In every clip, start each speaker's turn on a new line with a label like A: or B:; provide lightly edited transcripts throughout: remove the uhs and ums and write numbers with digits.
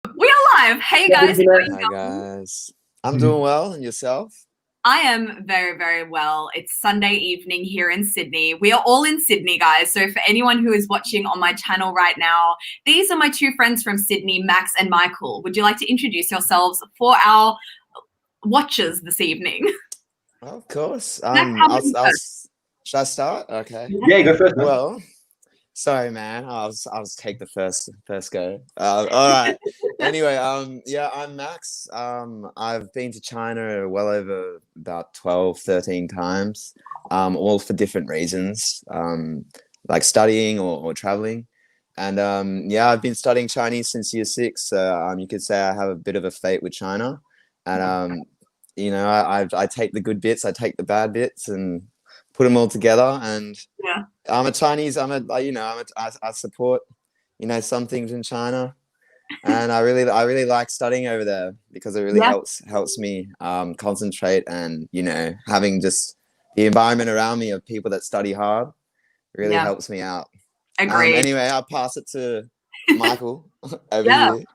A: We are live. Hey guys.
B: Hi guys. I'm doing well, and yourself?
A: I am very, very well. It's Sunday evening here in Sydney. We are all in Sydney, guys. So for anyone who is watching on my channel right now, these are my two friends from Sydney, Max and Michael. Would you like to introduce yourselves for our watchers this evening?
B: Oh, of course.
A: Max, how about you first?
B: Should I start? Okay.
C: Yeah, go first.
B: Well, sorry, man. I'll just take the first go. All right. Anyway, yeah, I'm Max. I've been to China well over about 12, 13 times, all for different reasons, like studying or traveling. And yeah, I've been studying Chinese since year 6. So you could say I have a bit of a fate with China. And you know, I take the good bits, I take the bad bits, and put them all together. And
A: Yeah.
B: I'm a Chinese. I support, some things in China, and I really like studying over there because it really helps me concentrate, and having just the environment around me of people that study hard really helps me out.
A: Agreed.
B: Anyway, I'll pass it to Michael over
A: Yeah.
B: here.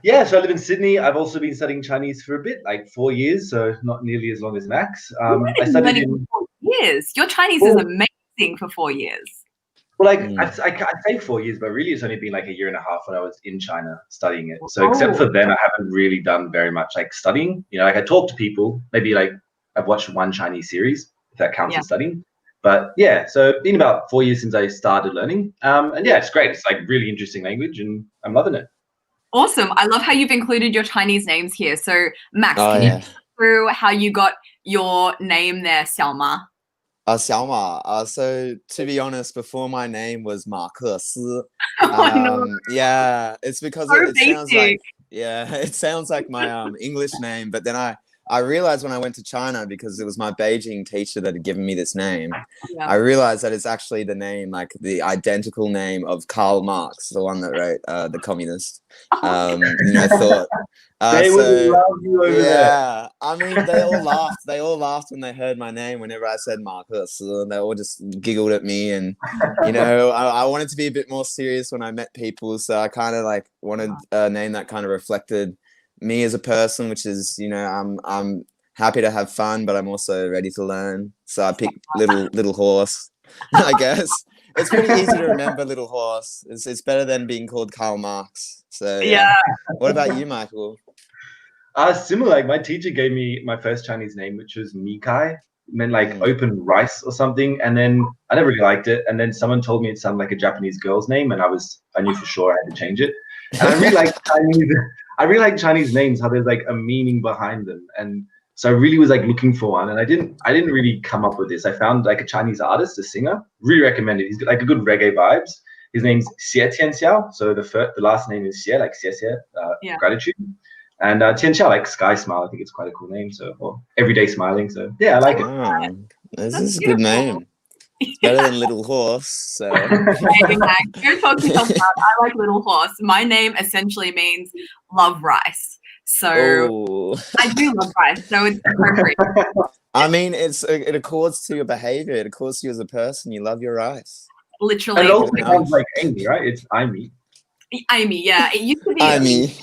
C: Yeah, so I live in Sydney. I've also been studying Chinese for a bit, like 4 years, so not nearly as long as Max. I studied in
A: 4 years. Your Chinese is amazing for 4 years.
C: Well, I say 4 years, but really it's only been like a year and a half when I was in China studying it. So except for then, I haven't really done very much like studying. Like I talk to people, maybe like I've watched one Chinese series, if that counts as studying. But yeah, so it's been about 4 years since I started learning. And yeah, it's great. It's like really interesting language and I'm loving it.
A: Awesome. I love how you've included your Chinese names here. So Max, can you go through how you got your name there, Xiaoma?
B: Xiaoma. So to be honest, before my name was Ma Ke.
A: No.
B: Yeah, it's because it sounds like my English name, but then I realized when I went to China, because it was my Beijing teacher that had given me this name, I realized that it's actually the name, like the identical name of Karl Marx, the one that wrote The Communist. Thought.
C: They would love you over there.
B: I mean, they all laughed. They all laughed when they heard my name whenever I said Marcus, and they all just giggled at me. And I wanted to be a bit more serious when I met people, so I kind of like wanted a name that kind of reflected me as a person, which is, I'm happy to have fun, but I'm also ready to learn. So I picked little horse. I guess it's pretty easy to remember, little horse. It's better than being called Karl Marx. So yeah. What about you, Michael?
C: Similar. Like my teacher gave me my first Chinese name, which was Mikai, meant like open rice or something. And then I never really liked it. And then someone told me it sounded like a Japanese girl's name, and I knew for sure I had to change it. And I really like Chinese. I really like Chinese names, how there's like a meaning behind them. And so I really was like looking for one, and I didn't really come up with this. I found like a Chinese artist, a singer, really recommended. He's got like a good reggae vibes. His name's Xie Tianxiao. So the last name is Xie, like Xie, gratitude. And Tianxiao, like sky smile. I think it's quite a cool name. So, everyday smiling. So yeah, I like it.
B: Oh, this is a good name. It's better than Little Horse. So.
A: You're talking yourself about. I like Little Horse. My name essentially means love rice. So I do love rice. So it's appropriate.
B: I mean, it accords to your behavior. It accords to you as a person. You love your rice.
A: Literally.
C: And it also sounds like Amy, right? It's Amy.
A: Amy, yeah. It used to be
B: Amy.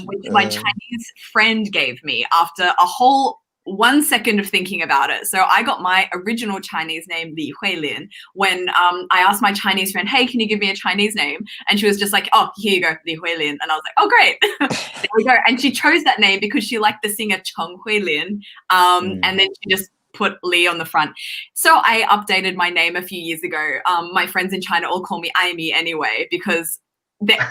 A: Which my Chinese friend gave me after a whole 1 second of thinking about it. So I got my original Chinese name, Li Huilin, when I asked my Chinese friend, hey, can you give me a Chinese name? And she was just like, oh, here you go, Li Huilin. And I was like, oh, great. There we go. And she chose that name because she liked the singer Cheng Huilin. And then she just put Li on the front. So I updated my name a few years ago. My friends in China all call me Amy anyway, because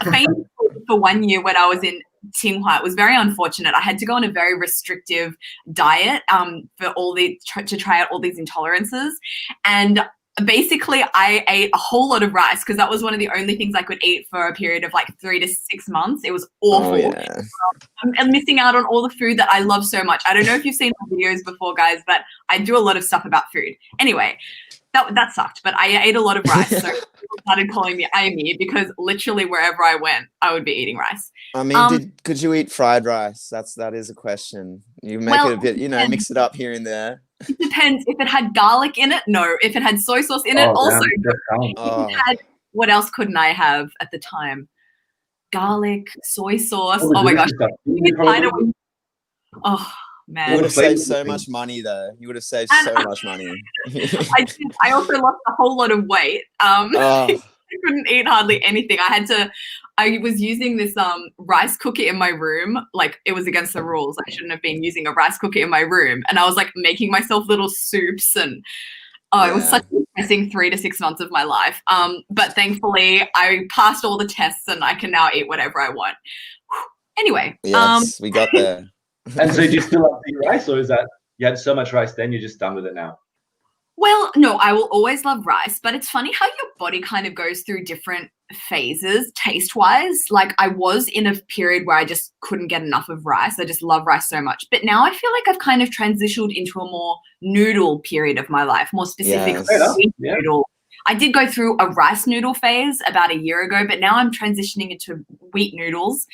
A: famous for 1 year when I was in Tsinghua, it was very unfortunate. I had to go on a very restrictive diet to try out all these intolerances, and basically I ate a whole lot of rice because that was one of the only things I could eat for a period of like 3 to 6 months. It was awful. I'm missing out on all the food that I love so much. I don't know if you've seen my videos before, guys, but I do a lot of stuff about food. Anyway, that sucked, but I ate a lot of rice, so people started calling me Amy because literally wherever I went, I would be eating rice.
B: I mean, could you eat fried rice? That is a question. You make it a bit, mix it up here and there.
A: It depends. If it had garlic in it, no. If it had soy sauce in it, also no. what else couldn't I have at the time? Garlic, soy sauce.
C: All the
A: Oh my gosh.
C: delicious stuff.
A: Oh
B: You
A: man.
B: would have saved
C: flavors
B: so
C: of
B: much
C: things.
B: money though. You would have saved
A: And
B: so much money.
A: I also lost a whole lot of weight.
B: Oh,
A: I couldn't eat hardly anything. I was using this rice cooker in my room. Like it was against the rules. I shouldn't have been using a rice cooker in my room. And I was like making myself little soups and it was
B: yeah.
A: such a depressing 3 to 6 months of my life. But thankfully I passed all the tests and I can now eat whatever I want. Anyway.
B: Yes, we got there.
C: And so do you still love to eat rice, or is that you had so much rice then you're just done with it now?
A: Well, no, I will always love rice, but it's funny how your body kind of goes through different phases taste-wise. Like I was in a period where I just couldn't get enough of rice. I just love rice so much. But now I feel like I've kind of transitioned into a more noodle period of my life, more specifically
B: Yes.
A: wheat
C: Yeah.
A: noodle. I did go through a rice noodle phase about a year ago, but now I'm transitioning into wheat noodles.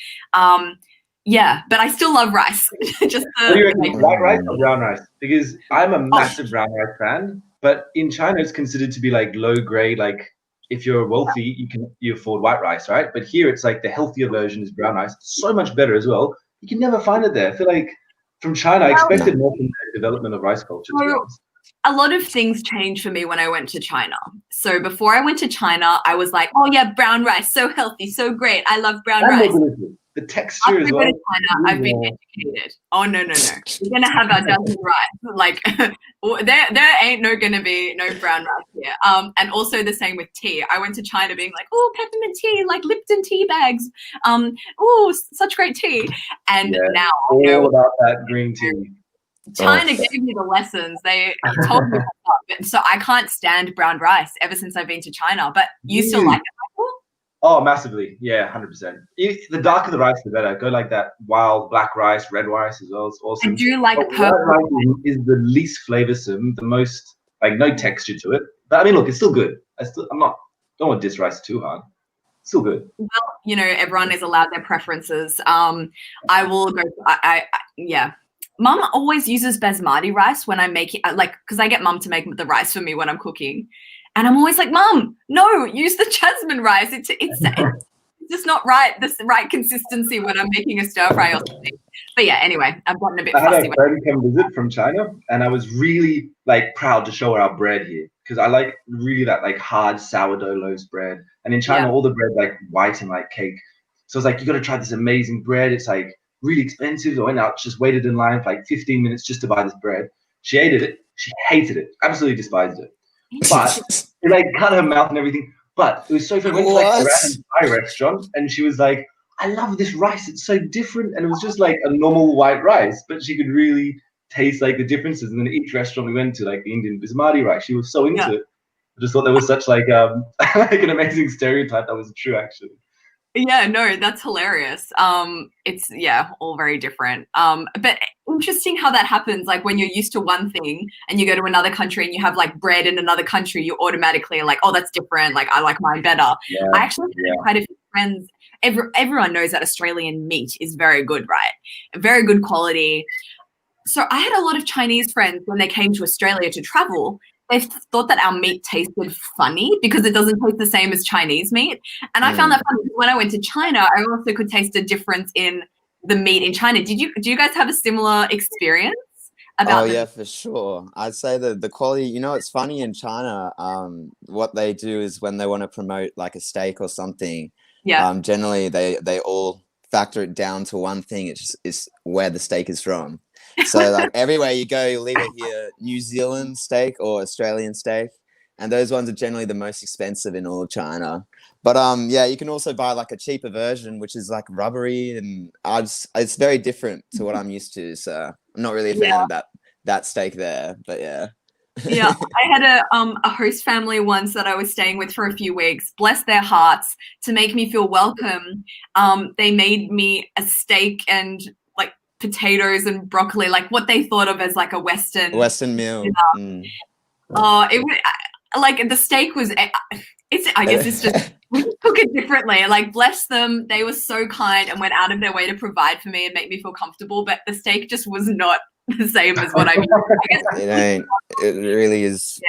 A: Yeah, but I still love rice. Just
C: What do you reckon,
A: like,
C: white rice or brown rice? Because I'm a massive brown rice fan, but in China it's considered to be like low grade. Like if you're wealthy, you afford white rice, right? But here it's like the healthier version is brown rice, so much better as well. You can never find it there. I feel like from China, I expected more from the development of rice culture, to be honest.
A: a lot of things changed for me when I went to China. So before I went to China, I was like, oh yeah, brown rice, so healthy, so great. I love brown
C: And
A: rice.
C: mobility. The texture
A: After
C: as
A: I
C: well.
A: go to China, I've been educated. Oh no. We're gonna have our dozen rice. Like there ain't gonna be no brown rice here. And also the same with tea. I went to China being like, oh, peppermint tea, like Lipton tea bags. Oh, such great tea. And now
C: all about that green tea.
A: China gave me the lessons. They told me what's up. And so I can't stand brown rice ever since I've been to China. But you still like it, Michael?
C: Oh, massively. Yeah, 100%. The darker the rice, the better. Go like that wild black rice, red rice as well. It's awesome.
A: I do like
C: but
A: purple.
C: white rice is the least flavoursome, the most like no texture to it. But I mean, look, it's still good. Don't want to diss rice too hard. It's still good.
A: Well, you know, everyone is allowed their preferences. I will go. Yeah. Mum always uses basmati rice when I'm making, like, because I get mum to make the rice for me when I'm cooking. And I'm always like, Mum, no, use the jasmine rice. It's just not right. This right consistency when I'm making a stir fry or something. But yeah, anyway, I've gotten a bit
C: I had
A: fussy.
C: a friend come visit from China, and I was really like proud to show her our bread here because I like really that like hard sourdough loaves bread. And in China, all the bread like white and like cake. So I was like, you got to try this amazing bread. It's like really expensive. I went out, just waited in line for like 15 minutes just to buy this bread. She ate it. She hated it. Absolutely despised it. But it like cut her mouth and everything. But it was so funny. We went to like a random Thai restaurant, and she was like, I love this rice. It's so different. And it was just like a normal white rice, but she could really taste like the differences. And then each restaurant we went to, like the Indian basmati rice, she was so into it. I just thought that was such like like an amazing stereotype that was true, actually.
A: Yeah, no, that's hilarious. It's all very different. But interesting how that happens. Like when you're used to one thing and you go to another country and you have like bread in another country, you automatically are like, oh, that's different. Like I like mine better. I actually have quite a few friends. Everyone knows that Australian meat is very good, right? Very good quality. So I had a lot of Chinese friends when they came to Australia to travel. They thought that our meat tasted funny because it doesn't taste the same as Chinese meat. And I found that funny because when I went to China, I also could taste a difference in the meat in China. Do you guys have a similar experience?
B: Yeah, for sure. I'd say the quality, you know, it's funny in China, what they do is when they want to promote like a steak or something, generally they all factor it down to one thing. It's where the steak is from. So like everywhere you go, you'll either hear New Zealand steak or Australian steak. And those ones are generally the most expensive in all of China. But you can also buy like a cheaper version, which is like rubbery, and it's very different to what I'm used to. So I'm not really a fan of that steak there. But yeah.
A: Yeah, I had a host family once that I was staying with for a few weeks. Bless their hearts, to make me feel welcome. They made me a steak and like potatoes and broccoli, like what they thought of as like a Western
B: meal.
A: It was like the steak was. I guess it's just we cook it differently. Like bless them, they were so kind and went out of their way to provide for me and make me feel comfortable. But the steak just was not the same as what I mean. I guess
B: It ain't. It really is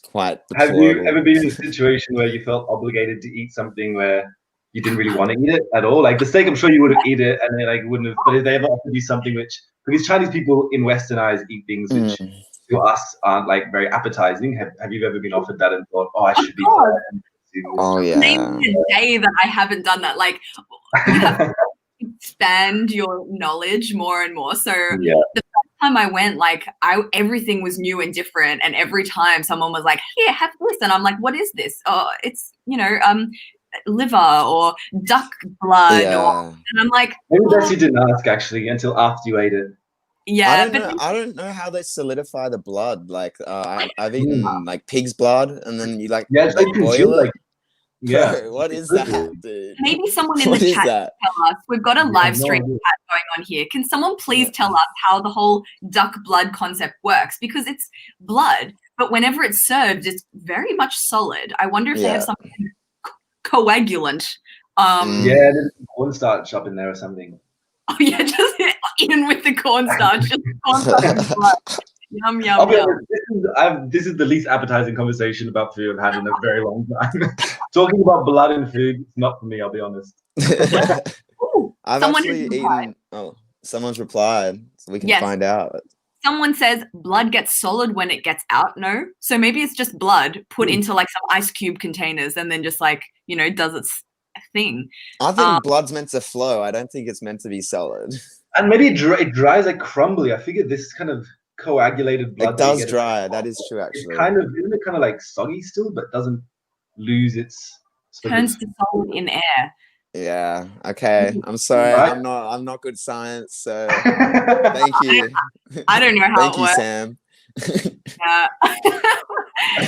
B: quite
C: Have you
B: deplorable.
C: ever been in a situation where you felt obligated to eat something where you didn't really want to eat it at all? Like the steak, I'm sure you would have eaten it, and they like wouldn't have. But if they ever offered you something which, because Chinese people in Western eyes eat things which to us aren't like very appetizing. Have you ever been offered that and thought, oh, I should be?
B: Oh
A: Name
B: yeah.
A: the day that I haven't done that. Like you have to expand your knowledge more and more. So
C: Yeah.
A: the first time I went, like everything was new and different, and every time someone was like, "Here, have this," and I'm like, "What is this?" Oh, it's liver or duck blood,
B: Yeah.
A: and I'm like,
C: Maybe best you didn't ask actually until after you ate it.
A: yeah,
B: I don't know how they solidify the blood. Like I've eaten like pig's blood, and then you like
C: Yeah, it's
B: they
C: like
B: boil
C: congealed,
B: it.
C: like yeah.
B: Bro, what is that, dude?
A: maybe someone in
B: What
A: the
B: is
A: chat can
B: that?
A: tell us. We've got a live
C: no
A: stream
C: idea.
A: chat going on here. Can someone please tell us how the whole duck blood concept works? Because it's blood, but whenever it's served, it's very much solid. I wonder if they have something coagulant.
C: Yeah, there's some cornstarch up in there or something.
A: Oh yeah, just in with the cornstarch. Just cornstarch and blood. Yum
C: I'll
A: yum
C: be
A: yum.
C: honest, this is the least appetizing conversation about food I've had in a very long time. Talking about blood and food, it's not for me, I'll be honest.
A: Ooh,
B: I've
A: someone
B: actually
A: has replied.
B: eaten. Oh, someone's replied, so we can
A: Yes.
B: find out.
A: Someone says blood gets solid when it gets out. No, so maybe it's just blood put into like some ice cube containers and then just like does its thing.
B: I think blood's meant to flow. I don't think it's meant to be solid.
C: And maybe it dries like crumbly. I figured this kind of coagulated blood.
B: It does dry. That is true, actually.
C: Isn't it kind of like soggy still, but doesn't lose its
A: Turns to solid in air.
B: Yeah. Okay. I'm sorry.
C: Right.
B: I'm not good science. So thank you.
A: I don't know how
B: Thank
A: it
B: you,
A: works.
B: Sam.
A: Yeah.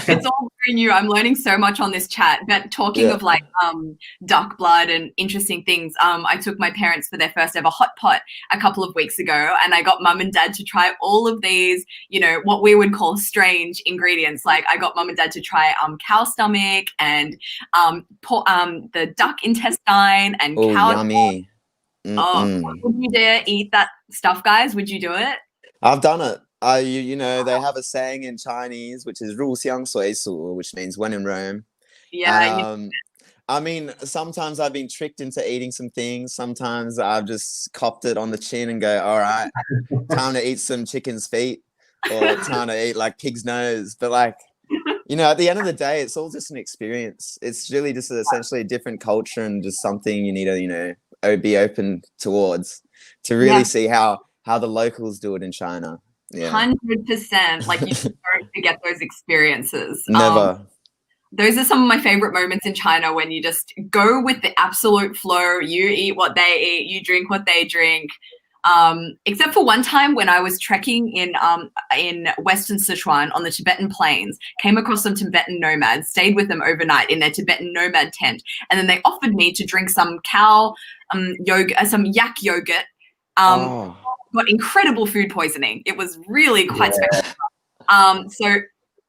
A: It's all very new. I'm learning so much on this chat. But talking of like duck blood and interesting things, I took my parents for their first ever hot pot a couple of weeks ago, and I got mum and dad to try all of these, what we would call strange ingredients. Like I got mum and dad to try cow stomach and the duck intestine and cow.
B: Yummy.
A: Would you dare eat that stuff, guys? Would you do it?
B: I've done it. They have a saying in Chinese, which is 入乡随俗, which means when in Rome.
A: Yeah.
B: I mean, sometimes I've been tricked into eating some things. Sometimes I've just copped it on the chin and go, all right, time to eat some chicken's feet or time to eat like pig's nose. But like, at the end of the day, it's all just an experience. It's really just essentially a different culture and just something you need to, be open towards to really see how the locals do it in China. Yeah.
A: 100%. Like you don't forget those experiences.
B: Never.
A: Those are some of my favorite moments in China when you just go with the absolute flow. You eat what they eat, you drink what they drink. Except for one time when I was trekking in Western Sichuan on the Tibetan plains, came across some Tibetan nomads, stayed with them overnight in their Tibetan nomad tent, and then they offered me to drink some cow yogurt, some yak yogurt. Got incredible food poisoning. It was really quite spectacular. So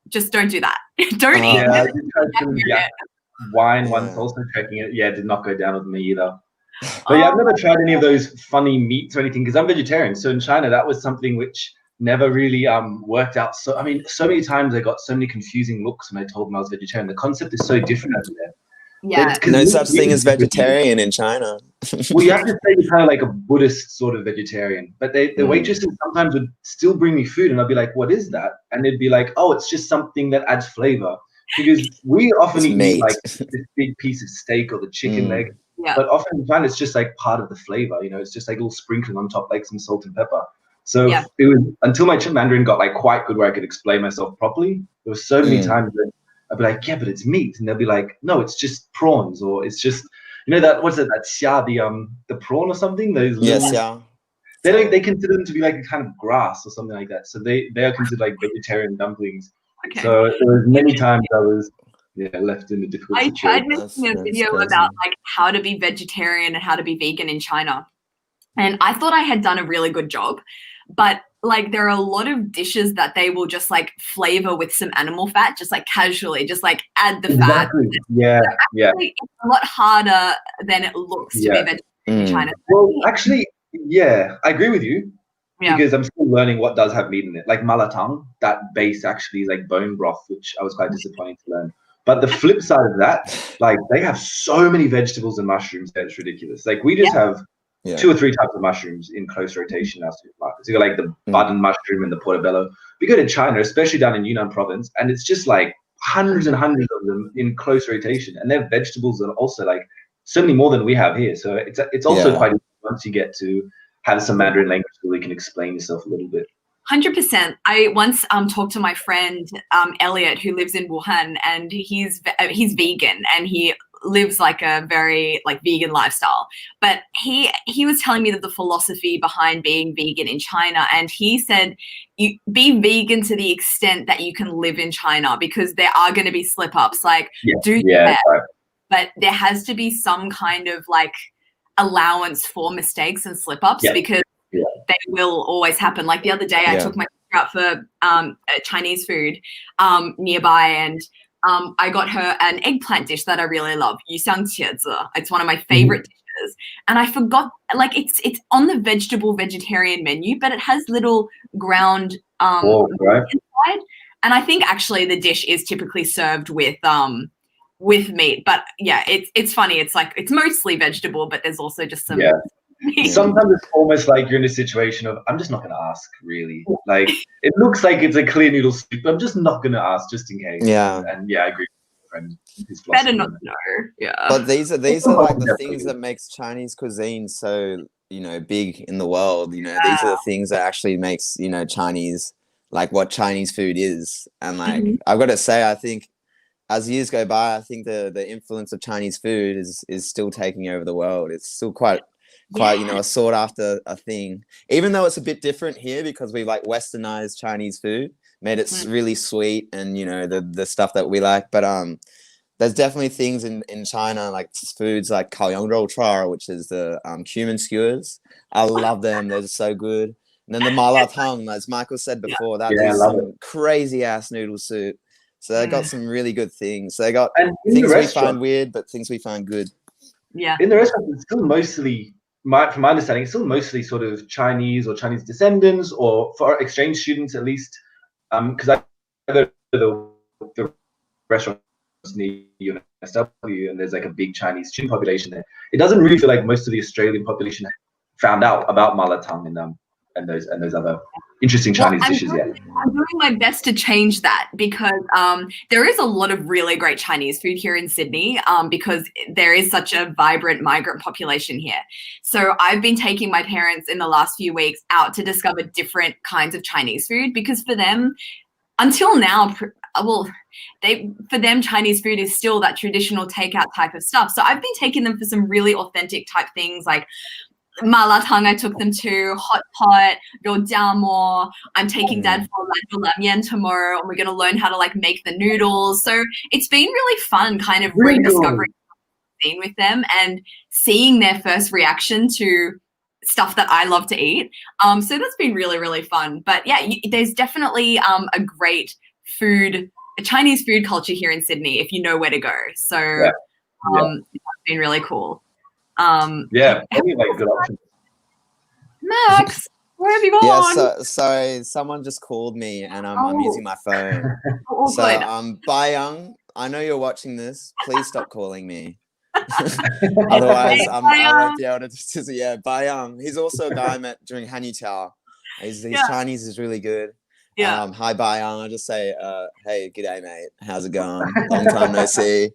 A: just don't do that. Don't eat.
C: I did try some wine once, also trekking it. Yeah, it did not go down with me either. But I've never tried any of those funny meats or anything because I'm vegetarian. So in China, that was something which never really worked out. So I mean, so many times I got so many confusing looks when I told them I was vegetarian. The concept is so different over there.
A: Yeah.
B: No such thing as vegetarian in China.
C: Well, you have to say you're kind of like a Buddhist sort of vegetarian. But the waitresses sometimes would still bring me food, and I'd be like, "What is that?" And they'd be like, "Oh, it's just something that adds flavor." Because we often eat meat, like this big piece of steak or the chicken leg.
A: Yeah.
C: But often you find it's just like part of the flavor, it's just like a little sprinkling on top, like some salt and pepper. So it was until my Mandarin got like quite good where I could explain myself properly. There were so many times that I'd be like, yeah, but it's meat. And they'll be like, no, it's just prawns, or it's just, what's it, that xia, the prawn or something? Those little, they consider them to be like a kind of grass or something like that. So they are considered like vegetarian dumplings. Okay. So there was many times I was left in a difficult situation.
A: I tried making a video about like how to be vegetarian and how to be vegan in China. And I thought I had done a really good job, but like there are a lot of dishes that they will just like flavor with some animal fat, just like casually, just like add the fat.
C: Yeah.
A: It's a lot harder than it looks to be vegetarian in China.
C: Well, actually, I agree with you.
A: Yeah.
C: because I'm still learning what does have meat in it. Like malatang, that base actually is like bone broth, which I was quite disappointed to learn. But the flip side of that, like they have so many vegetables and mushrooms that it's ridiculous. Like we just have 2 or 3 types of mushrooms in close rotation in our supermarkets. You got like the button mushroom and the portobello. We go to China, especially down in Yunnan province, and it's just like hundreds and hundreds of them in close rotation. And their vegetables are also like so many more than we have here. So it's also quite easy once you get to have some Mandarin language so you can explain yourself a little bit.
A: 100%. I once talked to my friend Elliot, who lives in Wuhan, and he's vegan and he lives like a very like vegan lifestyle. But he was telling me that the philosophy behind being vegan in China, and he said you be vegan to the extent that you can live in China, because there are going to be slip ups. Like but there has to be some kind of like allowance for mistakes and slip ups because they will always happen. Like the other day, I took my sister out for Chinese food nearby, and I got her an eggplant dish that I really love. Yuxiangqiezi. It's one of my favorite dishes, and I forgot. Like it's on the vegetarian menu, but it has little ground inside. And I think actually the dish is typically served with meat. But yeah, it's funny. It's like it's mostly vegetable, but there's also just some.
C: Sometimes it's almost like you're in a situation of I'm just not going to ask, really. Like it looks like it's a clear noodle soup, but I'm just not going to ask just in case. And yeah, I agree with my friend.
A: Better not know. Yeah.
B: But these are like the things that makes Chinese cuisine so big in the world. These are the things that actually makes Chinese like what Chinese food is. And like I've got to say, I think as years go by, I think the influence of Chinese food is still taking over the world. It's still quite a sought after a thing, even though it's a bit different here because we like westernized Chinese food, made it really sweet and the stuff that we like. But there's definitely things in China like foods like kaoyangrou, which is the cumin skewers. I love them. They're so good. And then the malatang, as Michael said before, that is some crazy ass noodle soup. So they got some really good things. They got things we find weird, but things we find good.
A: Yeah.
C: In the restaurant, it's still mostly, from my understanding, it's still mostly sort of Chinese or Chinese descendants, or for exchange students at least. Because I go to the restaurants near UNSW, and there's like a big Chinese student population there. It doesn't really feel like most of the Australian population found out about malatang and those other interesting Chinese dishes.
A: I'm doing my best to change that because there is a lot of really great Chinese food here in Sydney because there is such a vibrant migrant population here. So I've been taking my parents in the last few weeks out to discover different kinds of Chinese food because for them, until now, for them, Chinese food is still that traditional takeout type of stuff. So I've been taking them for some really authentic type things like malatang. I took them to hot pot, mo. I'm taking dad for lamien tomorrow, and we're going to learn how to like make the noodles. So it's been really fun kind of rediscovering cuisine with them and seeing their first reaction to stuff that I love to eat. So that's been really, really fun. But yeah, there's definitely a great Chinese food culture here in Sydney if you know where to go. So it's been really cool.
C: Any like good options.
A: Max, where have you gone?
B: Yeah, sorry, someone just called me and I'm using my phone. So Bayang, I know you're watching this. Please stop calling me. Otherwise, I won't be able to. Bayang. He's also a guy I met during Hanyutao. His Chinese is really good.
A: Yeah.
B: Hi Bayang. I'll just say, hey, g'day mate. How's it going? Long time no see.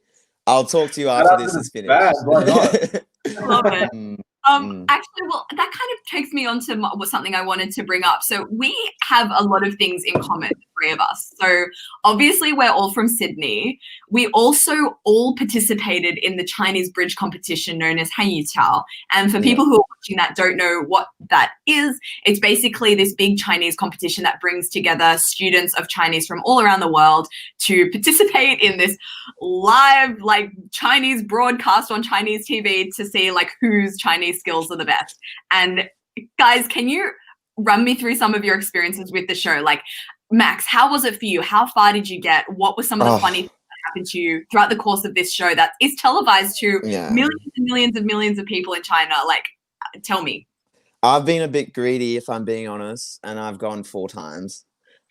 B: I'll talk to you after this is finished.
C: Why not?
A: Love it. Actually, well, that kind of takes me on to something I wanted to bring up. So we have a lot of things in common, the three of us. So obviously we're all from Sydney. We also all participated in the Chinese bridge competition known as Hanyutao. And for people who are watching that don't know what that is, it's basically this big Chinese competition that brings together students of Chinese from all around the world to participate in this live like Chinese broadcast on Chinese TV to see like whose Chinese skills are the best. And guys, can you run me through some of your experiences with the show? Like Max, how was it for you? How far did you get? What were some of the funny things that happened to you throughout the course of this show that is televised to millions and millions of people in China? Like, tell me.
B: I've been a bit greedy, if I'm being honest, and I've gone 4 times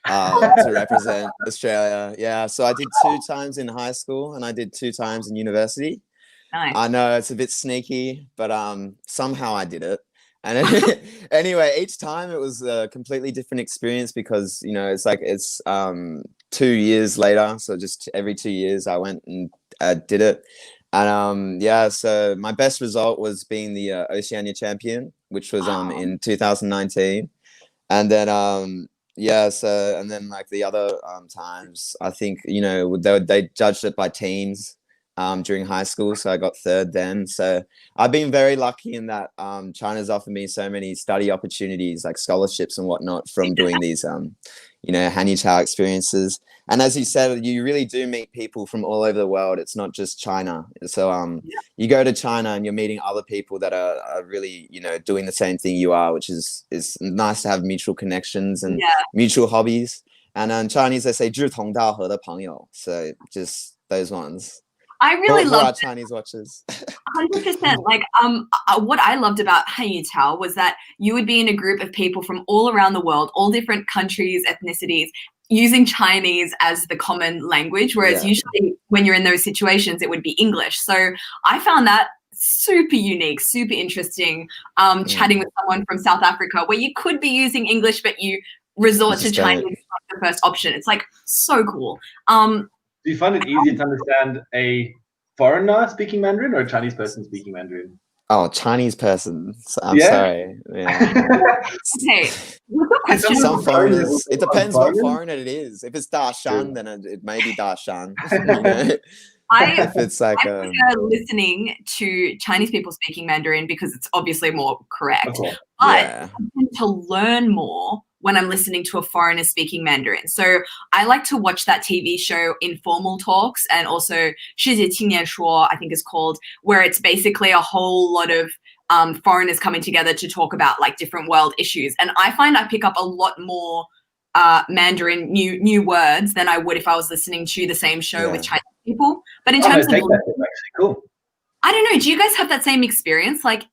B: to represent Australia. Yeah, so I did 2 times in high school and I did 2 times in university.
A: Nice.
B: I know it's a bit sneaky, but somehow I did it. And anyway, each time it was a completely different experience because, you know, it's like it's 2 years later. So just every 2 years I went and did it. And yeah, so my best result was being the Oceania champion, which was in 2019. And then yeah, so and then like the other times, I think, you know, they judged it by teams during high school, so I got 3rd then. So I've been very lucky in that China's offered me so many study opportunities, like scholarships and whatnot, from doing these you know, Hanyutao experiences. And as you said, you really do meet people from all over the world. It's not just China. So you go to China and you're meeting other people that are really, you know, doing the same thing you are, which is nice to have mutual connections and mutual hobbies. And in Chinese, they say 志同道合的朋友. So just those ones.
A: I really love
B: our Chinese watchers.
A: 100%. Like, what I loved about Hanyutao was that you would be in a group of people from all around the world, all different countries, ethnicities, using Chinese as the common language, whereas usually when you're in those situations, it would be English. So I found that super unique, super interesting, chatting with someone from South Africa where you could be using English, but you resort to Chinese as the first option. It's like so cool.
C: Do you find it easier to understand a foreigner speaking Mandarin or a Chinese person speaking Mandarin?
B: Oh, Chinese person. I'm sorry. Yeah.
A: Okay.
B: Some foreigners. It depends what foreigner it is. If it's Da Shan, then it may be Da Shan. You know? If it's like
A: I prefer listening to Chinese people speaking Mandarin because it's obviously more correct. But I tend to learn more when I'm listening to a foreigner speaking Mandarin. So I like to watch that TV show Informal Talks, and also 世界青年说, I think is called, where it's basically a whole lot of foreigners coming together to talk about like different world issues. And I find I pick up a lot more Mandarin new words than I would if I was listening to the same show with Chinese people. But in terms of
C: actually cool.
A: I don't know, do you guys have that same experience? Like,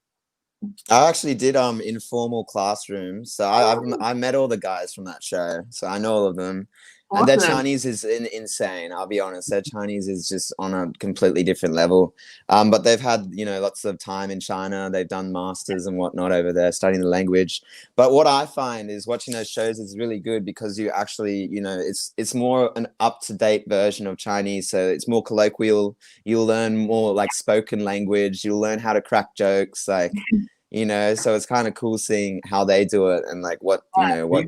B: I actually did informal classrooms. So I met all the guys from that show. So I know all of them. Awesome. And their Chinese is insane. I'll be honest. Their Chinese is just on a completely different level. But they've had, you know, lots of time in China. They've done masters and whatnot over there, studying the language. But what I find is watching those shows is really good because you actually, you know, it's more an up-to-date version of Chinese. So it's more colloquial. You'll learn more like spoken language. You'll learn how to crack jokes. Like, you know, so it's kind of cool seeing how they do it and like what, you know, what's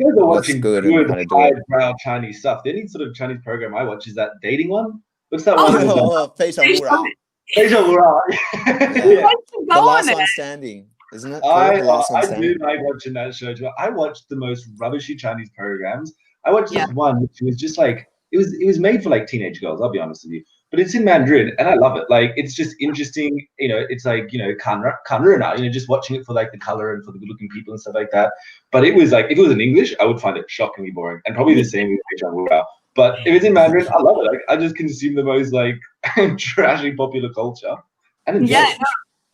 B: good and how to do it.
C: Brow Chinese stuff. The only sort of Chinese program I watch is that dating one. What's that one?
B: The Last One Standing, isn't it?
C: I do like watching that show too. I watched the most rubbishy Chinese programs. I watched this one which was just like it was made for like teenage girls, I'll be honest with you. But it's in Mandarin and I love it. Like it's just interesting, you know, it's like, you know, kanra, you know, just watching it for like the color and for the good looking people and stuff like that. But it was like if it was in English, I would find it shockingly boring and probably the same with Beijing. But if it's in Mandarin, I love it. Like I just consume the most like trashy popular culture. And enjoy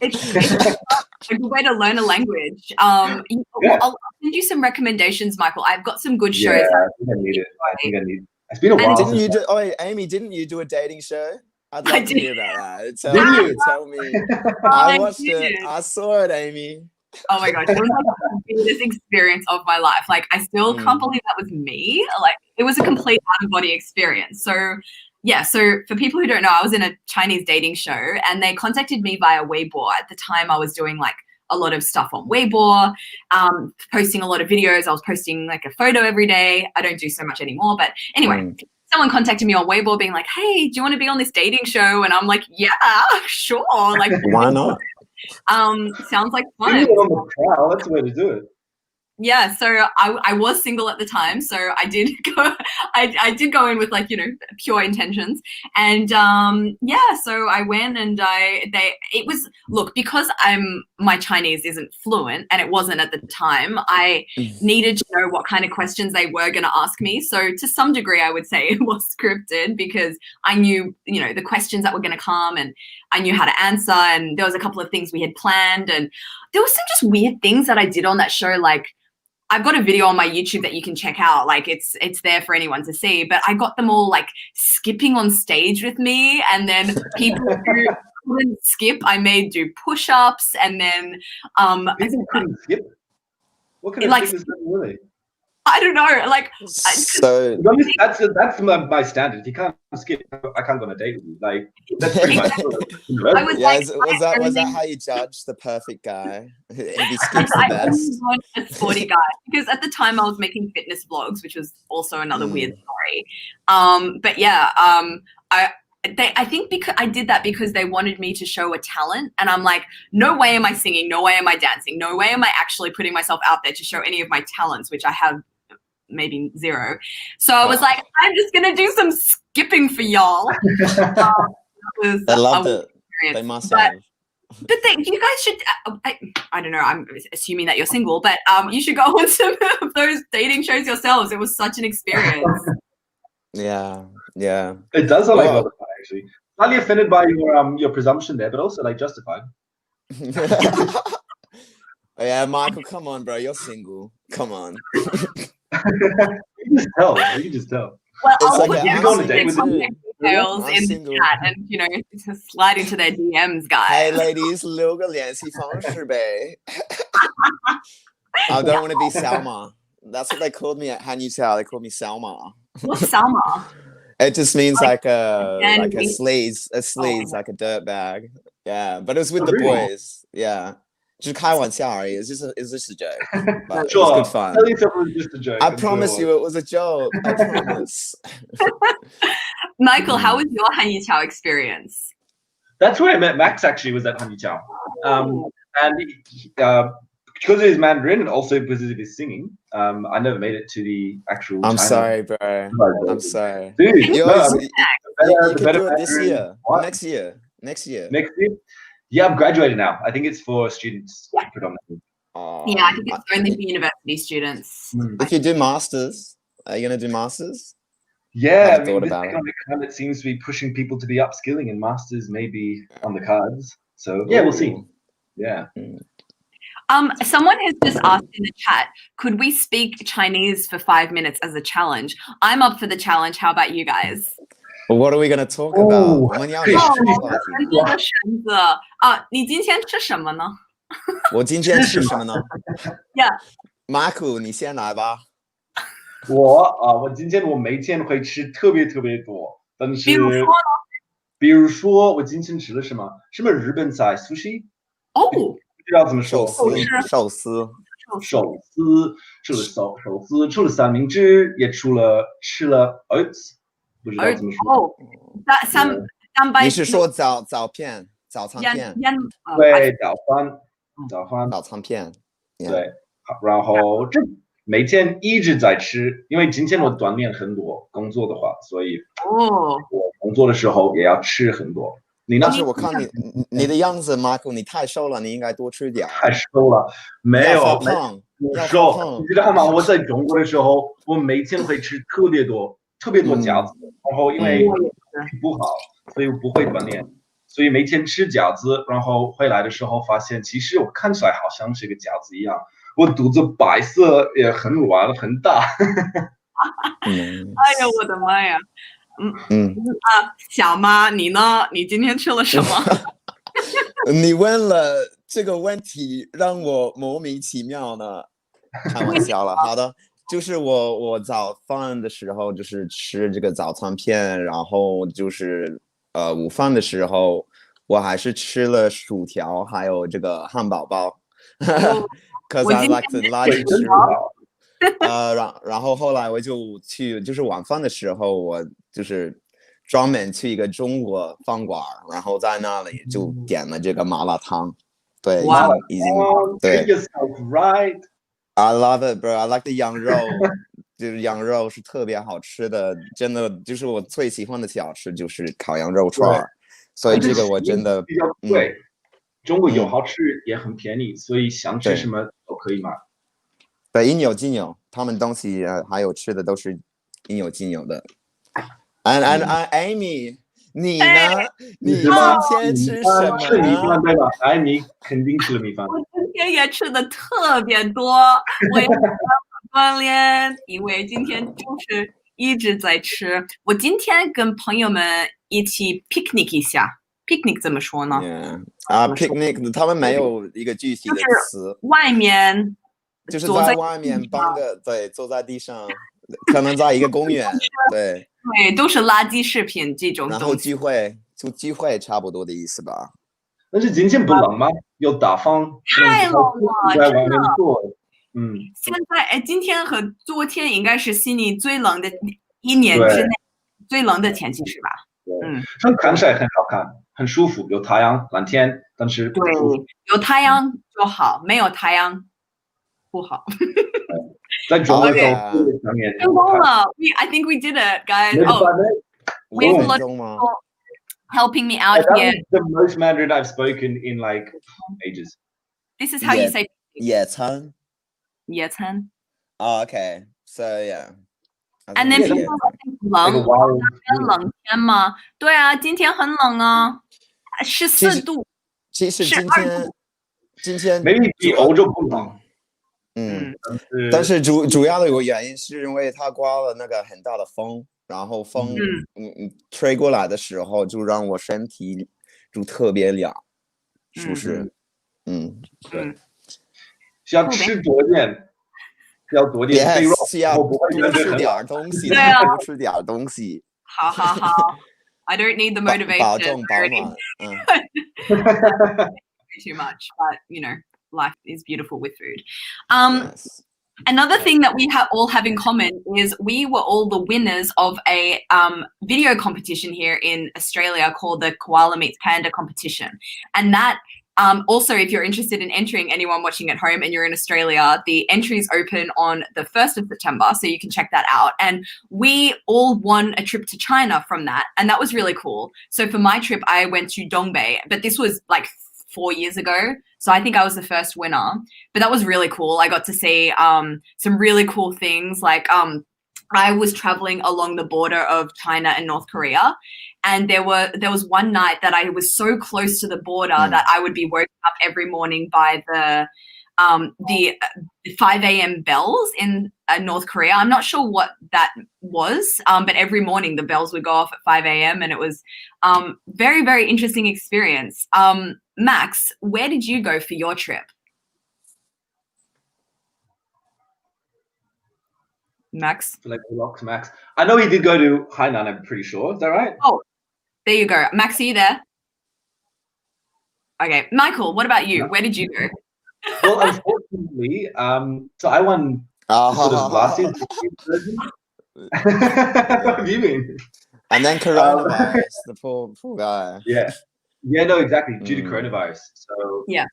A: it's a good way to learn a language. I'll send you some recommendations, Michael. I've got some good shows.
C: Yeah, I think I need it. It's been a while.
B: Amy, didn't you do a dating show? I'd love to hear about that. Tell me. I watched it. I saw it, Amy.
A: Oh my gosh, it was like the weirdest experience of my life. Like I still can't believe that was me. Like it was a complete out of body experience. So yeah, so for people who don't know, I was in a Chinese dating show and they contacted me via Weibo. At the time I was doing like a lot of stuff on Weibo, posting a lot of videos. I was posting like a photo every day. I don't do so much anymore, but anyway, someone contacted me on Weibo being like, hey, do you want to be on this dating show? And I'm like, yeah, sure. Like,
B: why not?
A: Sounds like fun.
C: That's the way to do it.
A: yeah, so I was single at the time, so I did go I did go in with like, you know, pure intentions. And yeah, so I went and it was, look, because my Chinese isn't fluent and it wasn't at the time, I needed to know what kind of questions they were going to ask me. So to some degree I would say it was scripted because I knew, you know, the questions that were going to come and I knew how to answer, and there was a couple of things we had planned, and there was some just weird things that I did on that show. Like, I've got a video on my YouTube that you can check out. Like it's there for anyone to see, but I got them all like skipping on stage with me, and then people who couldn't skip, I made do push-ups, and then
C: People couldn't skip. What kind of
A: like,
C: thing is that really?
A: I don't know, like
B: So
C: that's my standard. If you can't skip, I can't go on a date with you. Like that's pretty much.
A: I was
B: yeah,
A: like,
B: was that how you judge the perfect guy? If he skips the
A: I
B: best.
A: only want a sporty guy because at the time I was making fitness vlogs, which was also another weird story. But yeah, I think because I did that because they wanted me to show a talent, and I'm like, no way am I singing, no way am I dancing, no way am I actually putting myself out there to show any of my talents, which I have maybe zero. So I was like, I'm just gonna do some skipping for y'all.
B: I loved it. They must have.
A: But you guys should, I don't know, I'm assuming that you're single, but you should go on some of those dating shows yourselves. It was such an experience.
B: Yeah.
C: It does sound like a lot of fun, actually. Slightly offended by your presumption there, but also like justified.
B: Yeah, Michael, come on, bro. You're single. Come on.
C: You can just tell.
A: Well,
B: It's
A: I'll
B: like
A: put
B: an
A: their
B: contact
A: details in the
B: single.
A: chat, and you know, just slide into their DMs, guys.
B: Hey, ladies, 留个联系方式呗. I don't want to be Salma. That's what they called me at Hanyutao. They called me Salma.
A: What's Salma?
B: It just means like a
A: sleaze.
B: sleaze, like a dirt bag. Yeah, but it was with the
C: really?
B: boys. Yeah. 就是开玩笑而已. It's just a joke. But it
C: Sure.
B: was good fun.
C: At least it was just a joke.
B: I promise you it was a joke. I promise.
A: Michael, how was your Hanyutao experience?
C: That's where I met Max, actually, was at Hanyutao. And because of his Mandarin and also because of his singing, I never made it to the actual
B: I'm
C: China.
B: sorry, bro. I'm sorry.
C: Dude,
B: You can do it this
C: Mandarin.
B: year.
C: What?
B: Next year.
C: Next year? Yeah, I'm graduated now. I think it's for students predominantly.
A: Yeah, I think it's only for university students.
B: If you do masters, are you gonna do masters?
C: Yeah,
B: I thought
C: this
B: about it.
C: economic climate seems to be pushing people to be upskilling, and masters may be on the cards. So yeah, we'll see. Yeah.
A: Someone has just asked in the chat, could we speak Chinese for 5 minutes as a challenge? I'm up for the challenge. How about you guys?
B: Well, what are we gonna talk about? 我们要聊什么话题？
A: 很多的选择啊，你今天吃什么呢？
B: 我今天吃什么呢
A: Yeah.
B: Marco, 你先来吧。
C: 我今天我每天会吃特别特别多，但是
A: 比如说
C: 我今天吃了什么日本菜 sushi
A: 哦，
C: 不知道怎么说
B: 寿司
C: 出了三明治，也吃了 oats， 不知道怎么说。
A: 哦，三百。
B: 你是说早餐片？
C: 对，早餐片。对，然后这每天一直在吃，因为今天我锻炼很多工作的话，所以我工作的时候也要吃很多。你呢？
B: 但是我看你的样子 ，Michael， 你太瘦了，你应该多吃点。
C: 太瘦了，没有
B: 胖，
C: 瘦。你知道吗？我在中国的时候，我每天会吃特别多饺子，然后因为不好，所以我不会锻炼，所以每天吃饺子，然后回来的时候发现，其实我看起来好像是个饺子一样，我肚子白色也很软很大。
A: 哎呀，我的妈呀！小妈，你呢？你今天吃了什么？
B: 你问了这个问题，让我莫名其妙呢。开玩笑了，好的，就是我早饭的时候就是吃这个早餐片，然后就是午饭的时候我还是吃了薯条，还有这个汉堡包。Cause I like to 垃圾食物。然后后来我就去，就是晚饭的时候，我就是专门去一个中国饭馆，然后在那里就点了这个麻辣烫。对，已经对。I love it, bro. I like the 羊肉，就是羊肉是特别好吃的，真的就是我最喜欢的小吃就是烤羊肉串儿，所以这个我真的，
C: 比较贵，中国有好吃也很便宜，所以想吃什么都可以买。
B: 对，应有尽有，他们东西还有吃的都是应有尽有的。And Amy， 你呢？你今天吃什么
C: 吃米饭
B: 呢？
C: 对吧？哎，你肯定吃了米饭。
A: 我今天也吃的特别多，我也锻炼，因为今天就是一直在吃。我今天跟朋友们一起 picnic 一下。picnic 怎么说呢？
B: picnic， 他们没有一个具体的词，
A: 外面
B: 就是在外面搬个对，坐在地上，可能在一个公园，对，
A: 都是垃圾食品这种东西。
B: 然后聚会差不多的意思吧。
C: 但是今天不冷吗？有大风，
A: 太冷了，
C: 在外面坐。
A: 现在今天和昨天应该是悉尼最冷的一年之内最冷的天气是吧？
C: 但看起来很好看，很舒服，有太阳，蓝天，但是
A: 对，有太阳就好，没有太阳不好。
C: 在中国
A: 成功了 I think we did it, guys. We have a lot of people helping me out here.
C: The most Mandarin I've spoken in like ages.
A: This is how you say
B: 野餐.
A: 野餐.
B: Oh, okay. So yeah.
A: And then people think 冷天吗？对啊，今天很冷啊，14度。
B: 其实今天
C: maybe 比欧洲不冷。
B: 但是主要的一个原因是因为它刮了那个很大的风，然后风吹过来的时候就让我身体就特别凉，舒适。
C: 需要吃多点，要多点肥肉，
B: 需要多吃点东西，多吃点东西。
A: 好。I don't need the motivation.
B: 保重保暖。
A: Too much, but you know, life is beautiful with food. Another thing that we all have in common is we were all the winners of a video competition here in Australia called the Koala Meets Panda competition. And that also, if you're interested in entering, anyone watching at home and you're in Australia, the entries open on the 1st of September, so you can check that out. And we all won a trip to China from that, and that was really cool. So for my trip, I went to Dongbei, but this was like 4 years ago. So I think I was the first winner, but that was really cool. I got to see some really cool things. Like I was traveling along the border of China and North Korea, and there was one night that I was so close to the border that I would be woken up every morning by the 5 a.m. bells in North Korea. I'm not sure what that was, but every morning the bells would go off at 5 a.m. and it was very, very interesting experience. Max, where did you go for your trip? Max?
C: Like Max. I know he did go to Hainan, I'm pretty sure. Is that right?
A: Oh, there you go. Max, are you there? Okay. Michael, what about you? Where did you go?
C: Well, unfortunately, so I won sort of last year's version. What do you mean?
B: And then coronavirus, the poor guy.
C: Yeah, no, exactly. Due to coronavirus. So
A: yeah,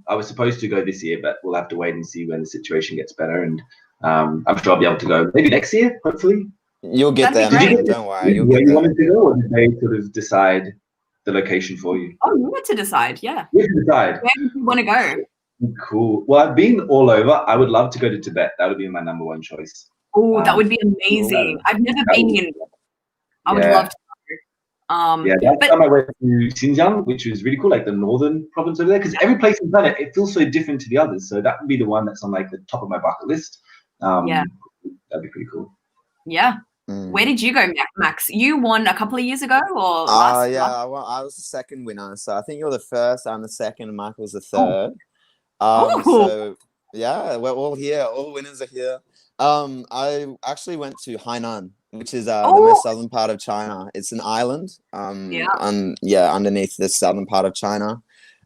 C: I was supposed to go this year, but we'll have to wait and see when the situation gets better. And I'm sure I'll be able to go maybe next year, hopefully.
B: You'll get there, man. Don't worry.
C: You wanted to go, or did they sort of decide the location for you?
A: Oh, you get to decide, yeah.
C: You can decide.
A: Where do you want to go?
C: Cool. Well, I've been all over. I would love to go to Tibet. That would be my number one choice.
A: Oh, that would be amazing. I've never been. I would love to go.
C: Last time I went to Xinjiang, which was really cool, like the northern province over there, because every place in China, it feels so different to the others. So that would be the one that's on like the top of my bucket list. That'd be pretty cool.
A: Yeah. Where did you go, Max? You won a couple of years ago, or last?
B: I was the second winner. So I think you're the first. I'm the second, and Michael's the third. So yeah, we're all here. All winners are here. I actually went to Hainan, which is the most southern part of China. It's an island. Underneath the southern part of China.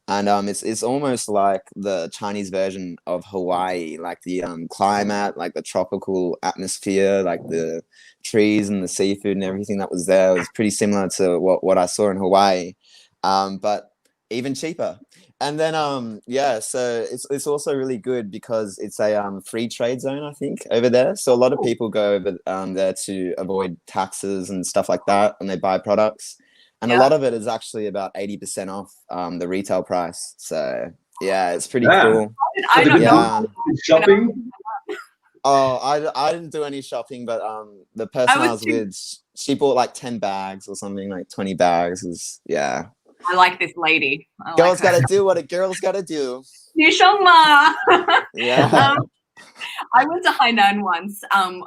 B: And it's almost like the Chinese version of Hawaii, like the climate, like the tropical atmosphere, like the trees and the seafood and everything that was there was pretty similar to what I saw in Hawaii, but even cheaper. And then yeah, so it's also really good because it's a free trade zone, I think, over there. So a lot of people go over there to avoid taxes and stuff like that when they buy products. And a
A: Yeah.
B: lot of it is actually about 80% off the retail price. So yeah, it's pretty
C: Yeah.
B: cool.
A: I don't
B: Yeah.
A: know.
C: Shopping.
B: Oh, I didn't do any shopping, but the person I was with, she bought like 10 bags or something, like 20 bags. Is yeah.
A: I like this lady. I
B: Girls
A: like her.
B: gotta do what a girl's gotta do.
A: 女生嘛.
B: Yeah.
A: I went to Hainan once,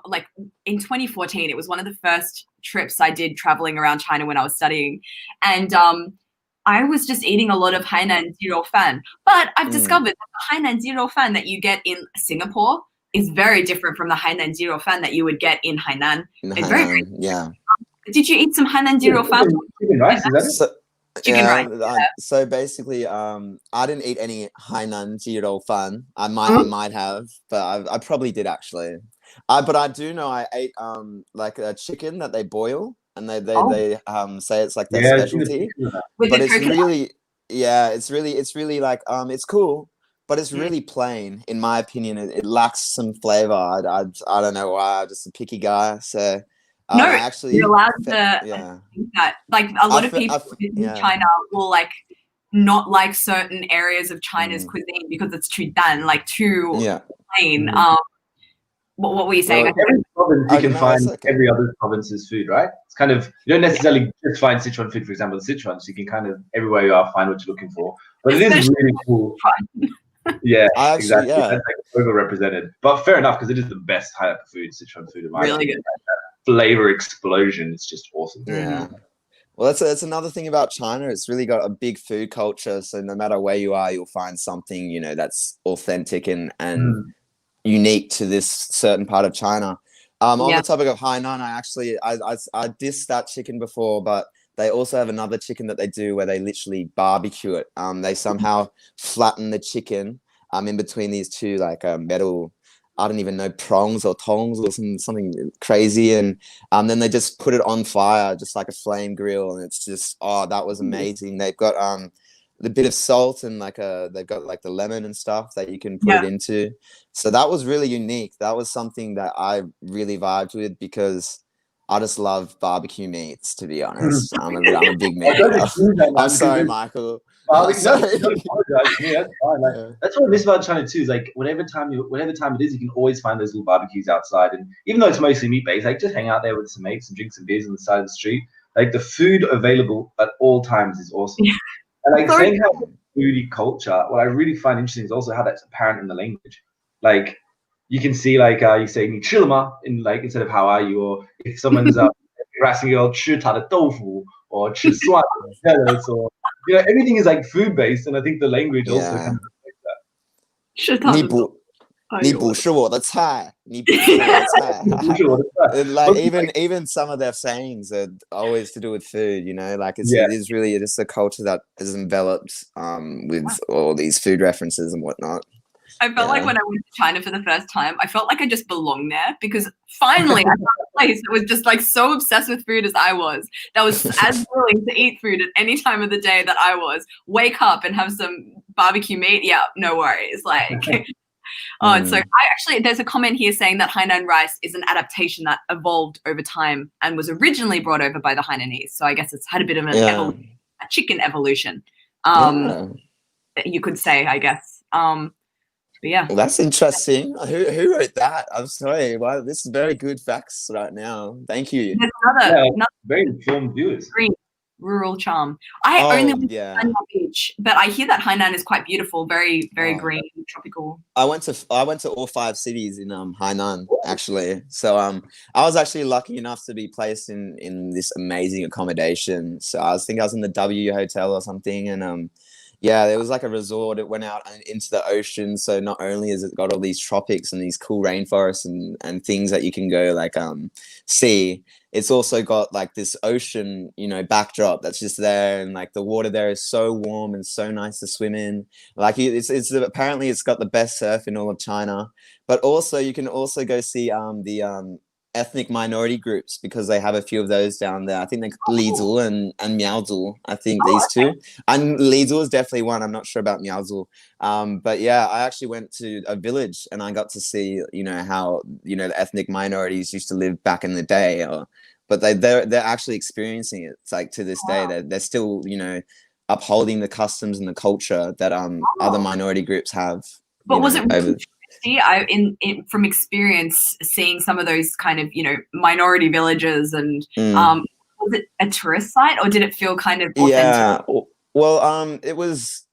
A: like in 2014. It was one of the first trips I did traveling around China when I was studying. And I was just eating a lot of Hainan zero fan. But I've discovered that the Hainan zero fan that you get in Singapore is very different from the Hainan zero fan that you would get in Hainan. It's very
B: Hainan, yeah.
A: Did you eat some Hainan zero fan?
C: Chicken rice, is that it?
B: So,
A: Chicken rice.
B: So basically, I didn't eat any Hainan Jiro fan. I might have, but I probably did actually. But I do know I ate like a chicken that they boil, and they say it's like their specialty. But it's really, yeah, it's really like it's cool, but it's really plain in my opinion. It lacks some flavor. I don't know why. I'm just a picky guy, so.
A: No,
B: actually,
A: you're allowed to think that. Like a lot of people in China will like not like certain areas of China's cuisine because it's too dan, like too plain. What were you saying?
C: Well, every province you can find every other province's food, right? It's kind of you don't necessarily just find Sichuan food, for example, in Sichuan, so you can kind of everywhere you are find what you're looking for. But it is really cool. Yeah, exactly. Yeah. That's like overrepresented, but fair enough because it is the best high up food, Sichuan food in my
A: really
C: opinion.
A: Good.
C: Flavor explosion. It's just awesome.
B: Yeah. Well, that's another thing about China. It's really got a big food culture. So no matter where you are, you'll find something, you know, that's authentic and unique to this certain part of China. On the topic of Hainan, I dissed that chicken before, but they also have another chicken that they do where they literally barbecue it. They somehow flatten the chicken in between these two like metal, I don't even know, prongs or tongs or something crazy, and then they just put it on fire, just like a flame grill, and it's just that was amazing. They've got the bit of salt and they've got like the lemon and stuff that you can put it into. So that was really unique. That was something that I really vibed with because I just love barbecue meats, to be honest. I'm a big meat eater. I'm sorry, Michael.
C: That's fine. Like, that's what I miss about China too. Is like whatever time it is, you can always find those little barbecues outside. And even though it's mostly meat based, like just hang out there with some mates and drink some beers on the side of the street. Like the food available at all times is awesome. And like saying how foodie culture, what I really find interesting is also how that's apparent in the language. Like you can see like you say "你吃了吗" in like instead of "how are you," or if someone's asking you "吃他的豆腐" or "吃蒜" or you know, everything is like food based, and I think the language also kind of reflects that.
B: 你不是我的菜，你不是我的菜。Like even some of their sayings are always to do with food, you know, like it is really just a culture that is enveloped with all these food references and whatnot.
A: I felt like when I went to China for the first time, I felt like I just belonged there because finally I found a place that was just like so obsessed with food as I was, that was as willing to eat food at any time of the day that I was. Wake up and have some barbecue meat, yeah, no worries. Like, so there's a comment here saying that Hainan rice is an adaptation that evolved over time and was originally brought over by the Hainanese. So I guess it's had a bit of an evolution, a chicken evolution, you could say, I guess. Yeah.
B: Well, that's interesting. Who wrote that? I'm sorry. Wow, this is very good facts right now. Thank you.
A: There's another
C: very informed viewers.
A: Green, rural charm. I only went to Hainan Beach, but I hear that Hainan is quite beautiful, very, very green, tropical.
B: I went to all 5 cities in Hainan actually. So I was actually lucky enough to be placed in this amazing accommodation. So I think I was in the W Hotel or something, and yeah, there was like a resort. It went out into the ocean. So not only has it got all these tropics and these cool rainforests and things that you can go like see, it's also got like this ocean, you know, backdrop that's just there, and like the water there is so warm and so nice to swim in. Like it's apparently it's got the best surf in all of China, but also you can also go see the ethnic minority groups because they have a few of those down there. I think they're Lizu and Miaozu. I think these two. And Lizu is definitely one. I'm not sure about Miaozu. But yeah, I actually went to a village and I got to see, you know, how, you know, the ethnic minorities used to live back in the day. But they're actually experiencing it. It's like to this day, they're still, you know, upholding the customs and the culture that other minority groups have.
A: But was it really touristy? From experience, seeing some of those kind of, you know, minority villages and was it a tourist site or did it feel kind of authentic?
B: Yeah, well, it was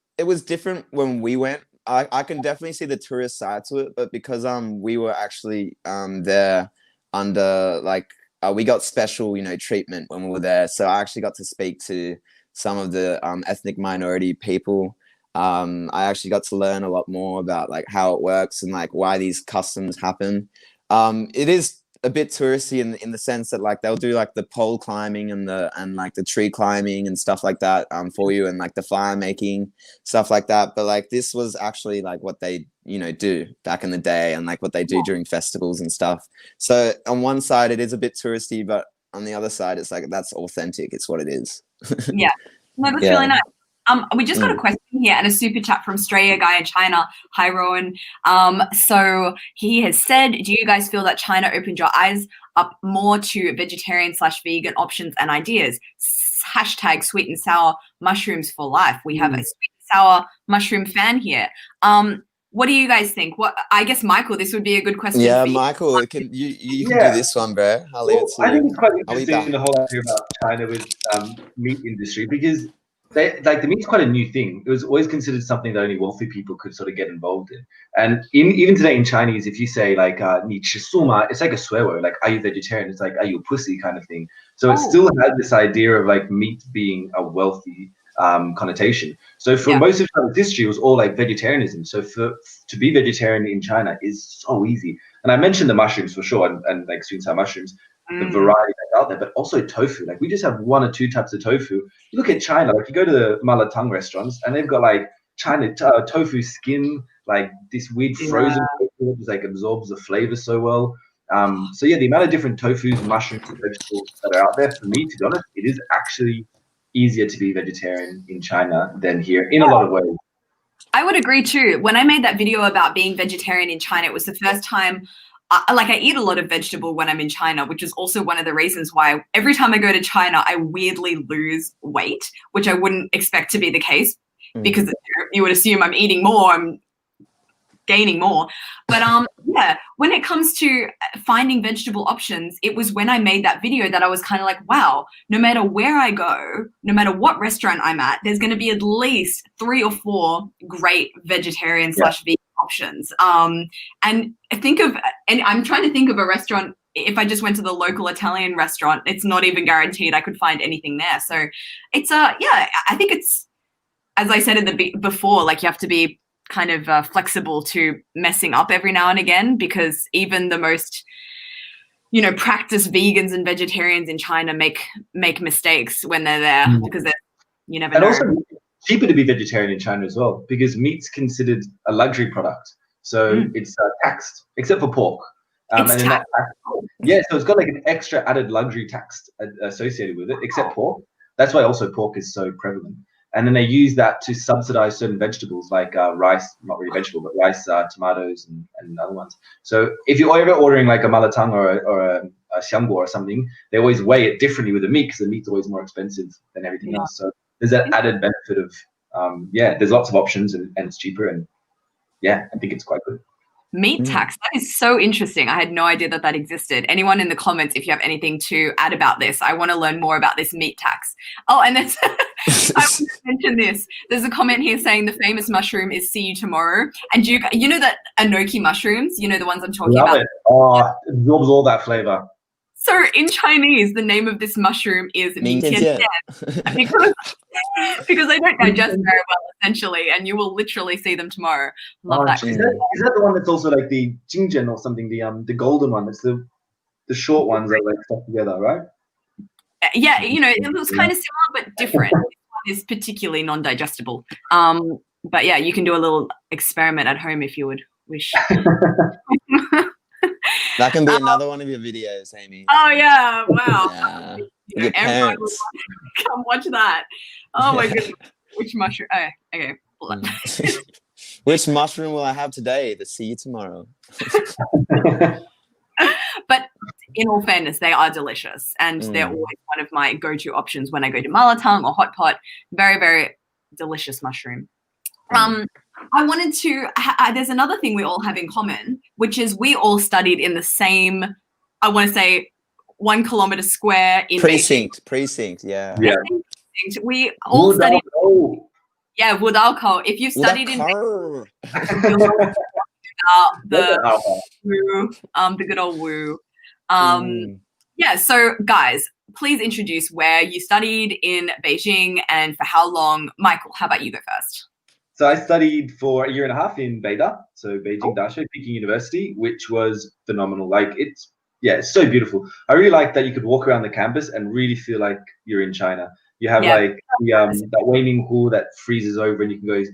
B: different when we went. I can definitely see the tourist side to it, but because we were actually there under like we got special, you know, treatment when we were there, so I actually got to speak to some of the ethnic minority people. I actually got to learn a lot more about like how it works and like why these customs happen. It is a bit touristy in the sense that like they'll do like the pole climbing and like the tree climbing and stuff like that for you, and like the fire making stuff like that. But like this was actually like what they, you know, do back in the day and like what they do during festivals and stuff. So on one side it is a bit touristy, but on the other side it's like that's authentic. It's what it is.
A: Yeah, no, that's really nice. We just got a question here and a super chat from Straya Guy in China. Hi, Rowan. So he has said, do you guys feel that China opened your eyes up more to vegetarian/vegan options and ideas? Hashtag sweet and sour mushrooms for life. We have a sweet and sour mushroom fan here. What do you guys think? I guess, Michael, this would be a good question.
B: Yeah,
A: for you.
B: Michael, you can do this one, bro. I'll leave it to you.
C: I think it's quite interesting the whole idea about China with meat industry, because they like the meat's quite a new thing. It was always considered something that only wealthy people could sort of get involved in. And even today in Chinese, if you say like "你吃素吗," it's like a swear word. Like, are you vegetarian? It's like, are you a pussy kind of thing. So it still had this idea of like meat being a wealthy connotation. So for most of China's history, it was all like vegetarianism. So to be vegetarian in China is so easy. And I mentioned the mushrooms for sure, and like sweet and sour mushrooms, the variety that's out there, but also tofu. Like we just have 1 or 2 types of tofu. You look at China, like you go to the malatang restaurants and they've got like China tofu skin, like this weird frozen tofu that just like absorbs the flavor so well. So yeah, the amount of different tofus, mushrooms, and vegetables that are out there, for me, to be honest, it is actually easier to be vegetarian in China than here in a lot of ways.
A: I would agree too. When I made that video about being vegetarian in China, it was the first time. I eat a lot of vegetable when I'm in China, which is also one of the reasons why every time I go to China, I weirdly lose weight, which I wouldn't expect to be the case because you would assume I'm eating more, I'm gaining more. But yeah, when it comes to finding vegetable options, it was when I made that video that I was kind of like, wow, no matter where I go, no matter what restaurant I'm at, there's going to be at least 3 or 4 great vegetarian/vegan options. And I'm trying to think of a restaurant. If I just went to the local Italian restaurant, it's not even guaranteed I could find anything there. So it's yeah, I think it's, as I said before, like you have to be kind of flexible to messing up every now and again, because even the most, you know, practiced vegans and vegetarians in China make mistakes when they're there because you never know.
C: Also cheaper to be vegetarian in China as well, because meat's considered a luxury product, so it's taxed except for pork. So it's got like an extra added luxury tax associated with it, except pork. That's why also pork is so prevalent. And then they use that to subsidize certain vegetables like rice, not really vegetable, but rice, tomatoes, and other ones. So if you're ever ordering like a malatang or a xiangguo or something, they always weigh it differently with the meat, because the meat's always more expensive than everything else. So there's that added benefit of, there's lots of options and it's cheaper. And yeah, I think it's quite good.
A: Meat tax. That is so interesting. I had no idea that existed. Anyone in the comments, if you have anything to add about this, I want to learn more about this meat tax. Oh, and that's, I want to mention this. There's a comment here saying the famous mushroom is see you tomorrow. And you know that enoki mushrooms, you know, the ones I'm talking about?
C: It. Oh, it absorbs all that flavor.
A: So in Chinese, the name of this mushroom is because they don't digest very well, essentially, and you will literally see them tomorrow. Love that.
C: Is that the one that's also like the jingjian or something? The golden one. It's the short ones that like stuck together, right?
A: Yeah, you know, it looks kind of similar but different. This one is particularly non-digestible. But yeah, you can do a little experiment at home if you would wish.
B: That can be another one of your videos, Amy.
A: Oh yeah, wow.
B: Yeah.
A: You know,
B: Your
A: everyone will
B: parents.
A: come watch that. Oh my
B: Yeah.
A: goodness. Which mushroom? Oh, okay.
B: Which mushroom will I have today to see you tomorrow?
A: But in all fairness, they are delicious, and they're always one of my go-to options when I go to Malatang or hot pot. Very, very delicious mushroom. I wanted to. There's another thing we all have in common, which is we all studied in the same. I want to say 1 kilometer square in
B: precinct.
C: Yeah.
A: We all studied.
C: Oh.
A: Yeah, Wudalco. If you studied in Beijing, you'll know the good old Wu. Yeah, so guys, please introduce where you studied in Beijing and for how long. Michael, how about you go first?
C: So I studied for 1.5 years in Beida, so Beijing Daxue Peking University, which was phenomenal. Like it's so beautiful. I really like that you could walk around the campus and really feel like you're in China. You have like that Waining Pool that freezes over, and you can go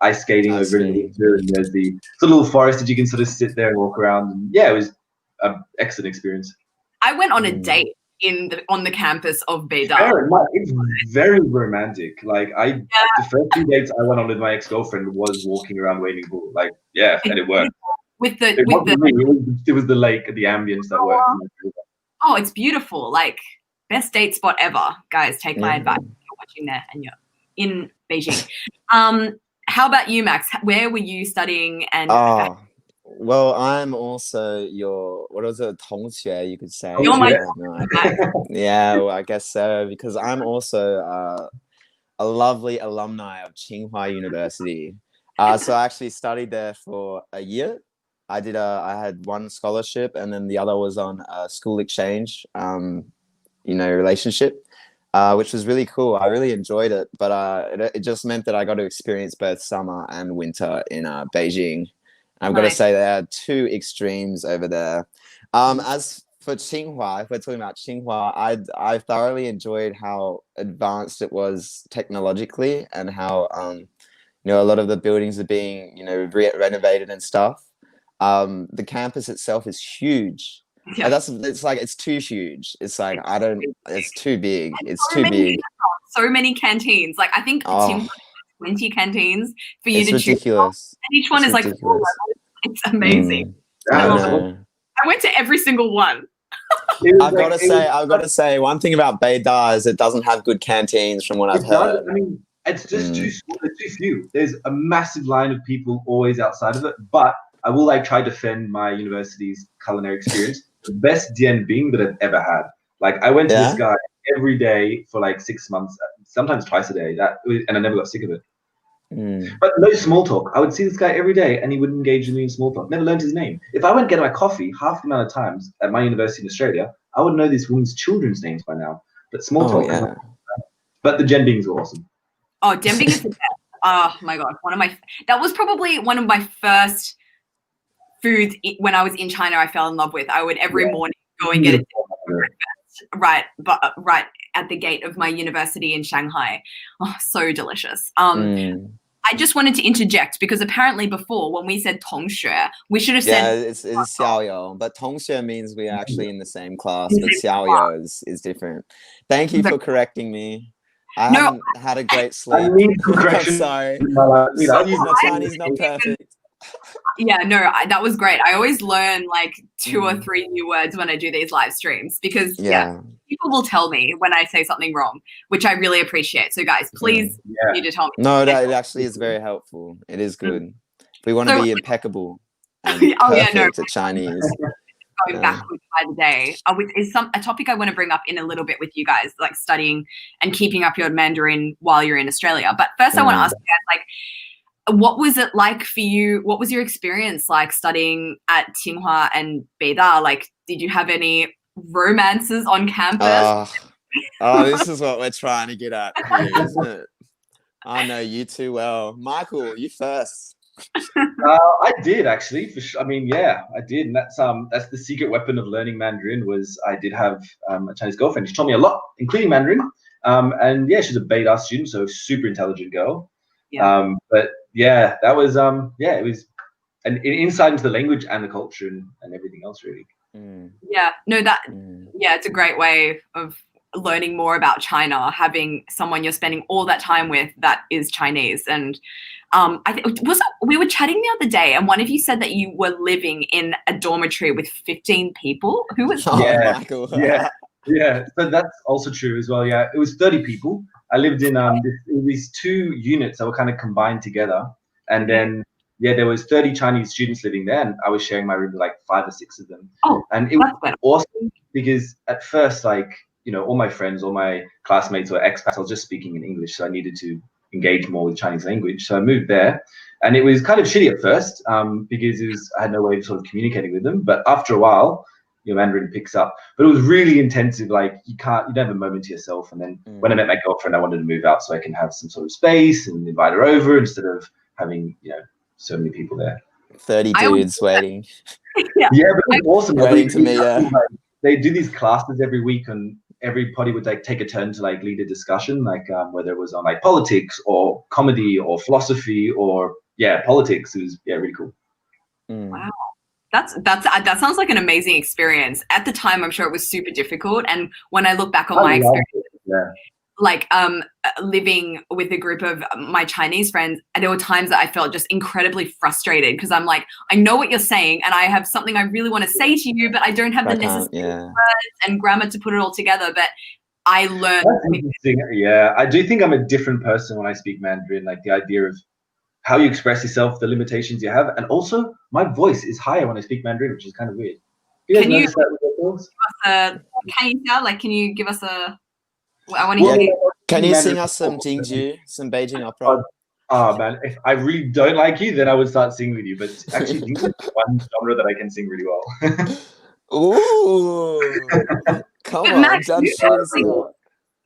C: ice skating over in the winter. And there's the little forest that you can sort of sit there and walk around. And yeah, it was an excellent experience.
A: I went on a date on the campus of Beida.
C: It's very romantic. Like the first 2 dates I went on with my ex-girlfriend was walking around Waining Pool. Like and it worked. It was the lake, the ambience that worked.
A: Oh, it's beautiful. Like best date spot ever. Guys, take my advice. You're watching there and you're in Beijing. How about you, Max? Where were you studying? And
B: well, I'm also your, what was it, 同学, you could say.
A: You're my
B: yeah, well, I guess so, because I'm also a lovely alumni of Tsinghua University. So I actually studied there for a year. I had one scholarship, and then the other was on a school exchange, relationship, which was really cool. I really enjoyed it, but it just meant that I got to experience both summer and winter in Beijing. I've got to say there are 2 extremes over there. As for Tsinghua, if we're talking about Tsinghua, I thoroughly enjoyed how advanced it was technologically, and how a lot of the buildings are being renovated and stuff. The campus itself is huge. Yeah. It's too huge. It's like it's too big. It's too big.
A: So many canteens. Like I think 20 canteens for you to
B: ridiculous.
A: Choose. And each one is ridiculous. Like it's amazing.
B: I
A: went to every single one.
B: I've got to say one thing about Beida is it doesn't have good canteens from what I've heard.
C: I mean, it's just too small. There's too few. There's a massive line of people always outside of it. But I will try to defend my university's culinary experience. The best dian bing that I've ever had. Like I went to this guy every day for like 6 months, sometimes twice a day. And I never got sick of it. But no small talk. I would see this guy every day, and he wouldn't engage with me in small talk. Never learned his name. If I went to get my coffee, half the amount of times at my university in Australia, I would know this woman's children's names by now. But small talk. Yeah. But the dian bings were awesome.
A: Oh, dian bing is the best. Oh my god, that was probably one of my first foods when I was in China. I fell in love with. I would every morning go and get it right at the gate of my university in Shanghai. Oh, so delicious. I just wanted to interject because apparently before when we said 同学, we should have said
B: it's 校友, but 同学 means we are actually in the same class, but 校友 is different. Thank you for correcting me. I haven't had a great sleep. I'm sorry. My Chinese not perfect.
A: Yeah, no, that was great. I always learn like 2 or 3 new words when I do these live streams because people will tell me when I say something wrong, which I really appreciate. So guys, please need to tell me.
B: No, it actually is very helpful. It is good. We want to be impeccable and perfect at Chinese.
A: Going backwards by the day, which is a topic I want to bring up in a little bit with you guys, like studying and keeping up your Mandarin while you're in Australia. But first I want to ask you guys, like, what was it like for you? What was your experience like studying at Tsinghua and Beida? Like, did you have any romances on campus?
B: This is what we're trying to get at here, isn't it? I know you too well. Michael, you first.
C: I did actually. I did. And that's the secret weapon of learning Mandarin was I did have a Chinese girlfriend. She taught me a lot, including Mandarin. And she's a Beida student, so super intelligent girl. Yeah. But yeah, that was it was an insight into the language and the culture and everything else, really.
A: Yeah, no, yeah, it's a great way of learning more about China, having someone you're spending all that time with that is Chinese. And I think we were chatting the other day, and one of you said that you were living in a dormitory with 15 people. Who was that?
C: Yeah,
B: Michael.
C: yeah. So that's also true as well. Yeah, it was 30 people. I lived in these 2 units that were kind of combined together, and then there was 30 Chinese students living there, and I was sharing my room with like 5 or 6 of them.
A: Oh,
C: and it was awesome because at first, like, you know, all my friends, all my classmates were expats. I was just speaking in English, so I needed to engage more with Chinese language. So I moved there, and it was kind of shitty at first because I had no way of sort of communicating with them. But after a while, your Mandarin picks up. But it was really intensive. Like you don't have a moment to yourself. And then when I met my girlfriend, I wanted to move out so I can have some sort of space and invite her over instead of having, you know, so many people there.
B: 30 dudes waiting.
C: Yeah, but it was awesome.
B: Waiting to meet her.
C: They do these classes every week, and everybody would like take a turn to like lead a discussion, like whether it was on like politics or comedy or philosophy or politics. It was really cool.
A: Wow. That sounds like an amazing experience. At the time, I'm sure it was super difficult. And when I look back on my experience, like living with a group of my Chinese friends, there were times that I felt just incredibly frustrated because I'm like, I know what you're saying, and I have something I really want to say to you, but I don't have the necessary words and grammar to put it all together. But I learned.
C: That's interesting. Yeah, I do think I'm a different person when I speak Mandarin. Like the idea of how you express yourself, the limitations you have, and also my voice is higher when I speak Mandarin, which is kind of weird.
A: Can you give us a? I want to hear.
B: Can you sing us some Jingju, some Beijing opera?
C: Oh man, if I really don't like you, then I would start singing with you. But actually, Jingju is one genre that I can sing really well.
B: Ooh, come on,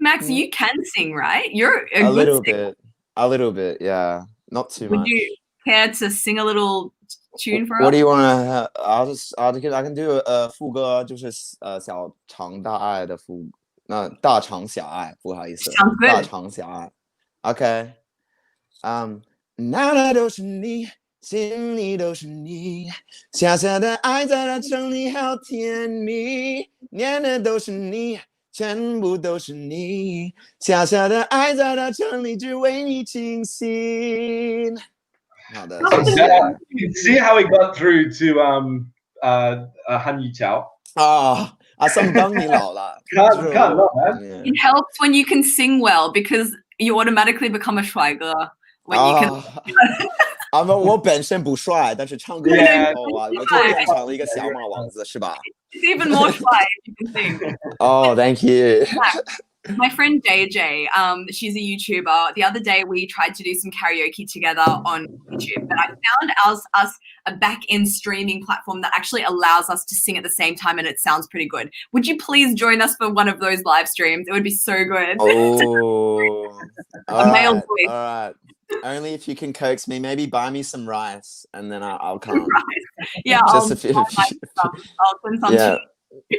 A: Max, you can sing, right? You're a
B: little bit. A little bit, yeah. Not too much.
A: Would you care to sing a little tune for us?
B: What do you want to? I can do a 副歌，就是小长大爱的副，那大长小爱，不好意思，大长小爱。OK， 哪哪都是你，心里都是你，小小的爱在那城里好甜蜜，念的都是你。全部都是你，小小的爱在那城里只为你倾心。好的，谢谢。
C: You can see how it got through to Han Yu Chao.
B: 阿桑当你老了。
C: Can't not, man.
A: It helps when you can sing well because you automatically become a 帅哥 when you can.
B: 我本身不帅，但是唱歌的时候啊，我就变成了一个小马王子，是吧？
A: It's even more shy if you can sing.
B: Oh, thank you.
A: My friend JJ, she's a YouTuber. The other day we tried to do some karaoke together on YouTube, but I found us a back-end streaming platform that actually allows us to sing at the same time, and it sounds pretty good. Would you please join us for one of those live streams? It would be so good.
B: Oh,
A: a male voice.
B: All right. Only if you can coax me. Maybe buy me some rice, and then I'll come.
A: Rice. Yeah,
B: just
A: a few. I'll send some.
B: Yeah,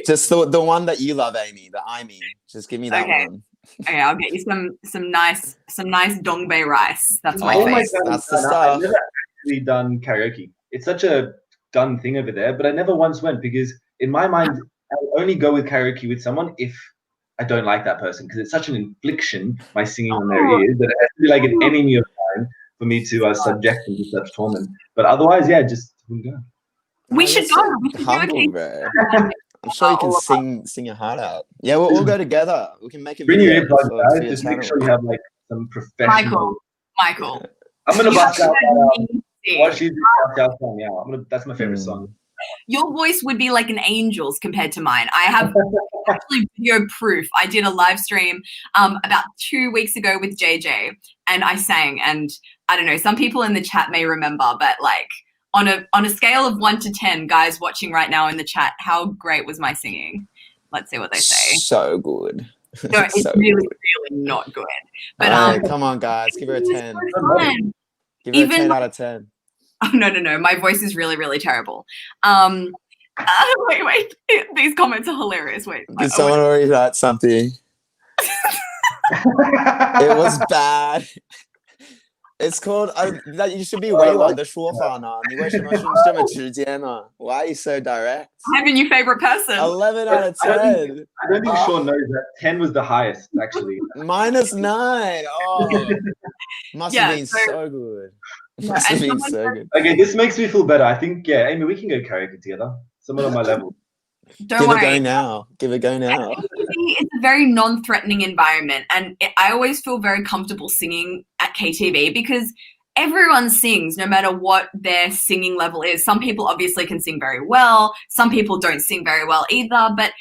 B: just the one that you love, Amy. The I mean. Just give me that one.
A: Okay, I'll get you some nice dongbei rice. That's my face.
B: That's the stuff.
C: I've never actually done karaoke. It's such a done thing over there, but I never once went because in my mind, I only go with karaoke with someone if I don't like that person because it's such an infliction, my singing on their ears, that it has to be like an enemy of mine for me to subject them to such torment. But otherwise, just wouldn't go.
A: We should go. We should
B: humble, bro. I'm sure you can sing your heart out. Yeah, we'll go together. We can make a
C: Bring
B: video.
C: Your earbuds, guys. Just make sure you have like some professional.
A: Michael.
C: I'm gonna bust out what she's bust out song. Yeah, that's my favorite song.
A: Your voice would be like an angel's compared to mine. I have actually video proof. I did a live stream about 2 weeks ago with JJ, and I sang. And I don't know, some people in the chat may remember, but like on a scale of 1 to 10, guys watching right now in the chat, how great was my singing? Let's see what they say.
B: So good.
A: No, it's
B: so
A: really,
B: good.
A: really not good. But
B: come on, guys, give her a 10. Give her
A: Even
B: a 10 out of 10.
A: Oh, no. My voice is really, really terrible. Wait. These comments are hilarious. Wait.
B: Did someone already write something? It was bad. It's called. That you should be 委婉的说法呢。你为什么是这么直接呢？ Why are you so direct?
A: I have a new favorite person.
B: 11 out of 10.
C: I don't think Sean knows that 10 was the highest, actually.
B: -9. Oh, must have
A: Yeah,
B: been
A: so-
B: so good. Must have been so good.
C: Okay, this makes me feel better. I think, yeah, Amy, we can go karaoke together. Someone on my level.
A: Don't
B: Give it a
A: worry.
B: go now. Give it a go now.
A: It's a very non-threatening environment, and I always feel very comfortable singing at KTV because everyone sings no matter what their singing level is. Some people obviously can sing very well, some people don't sing very well either, but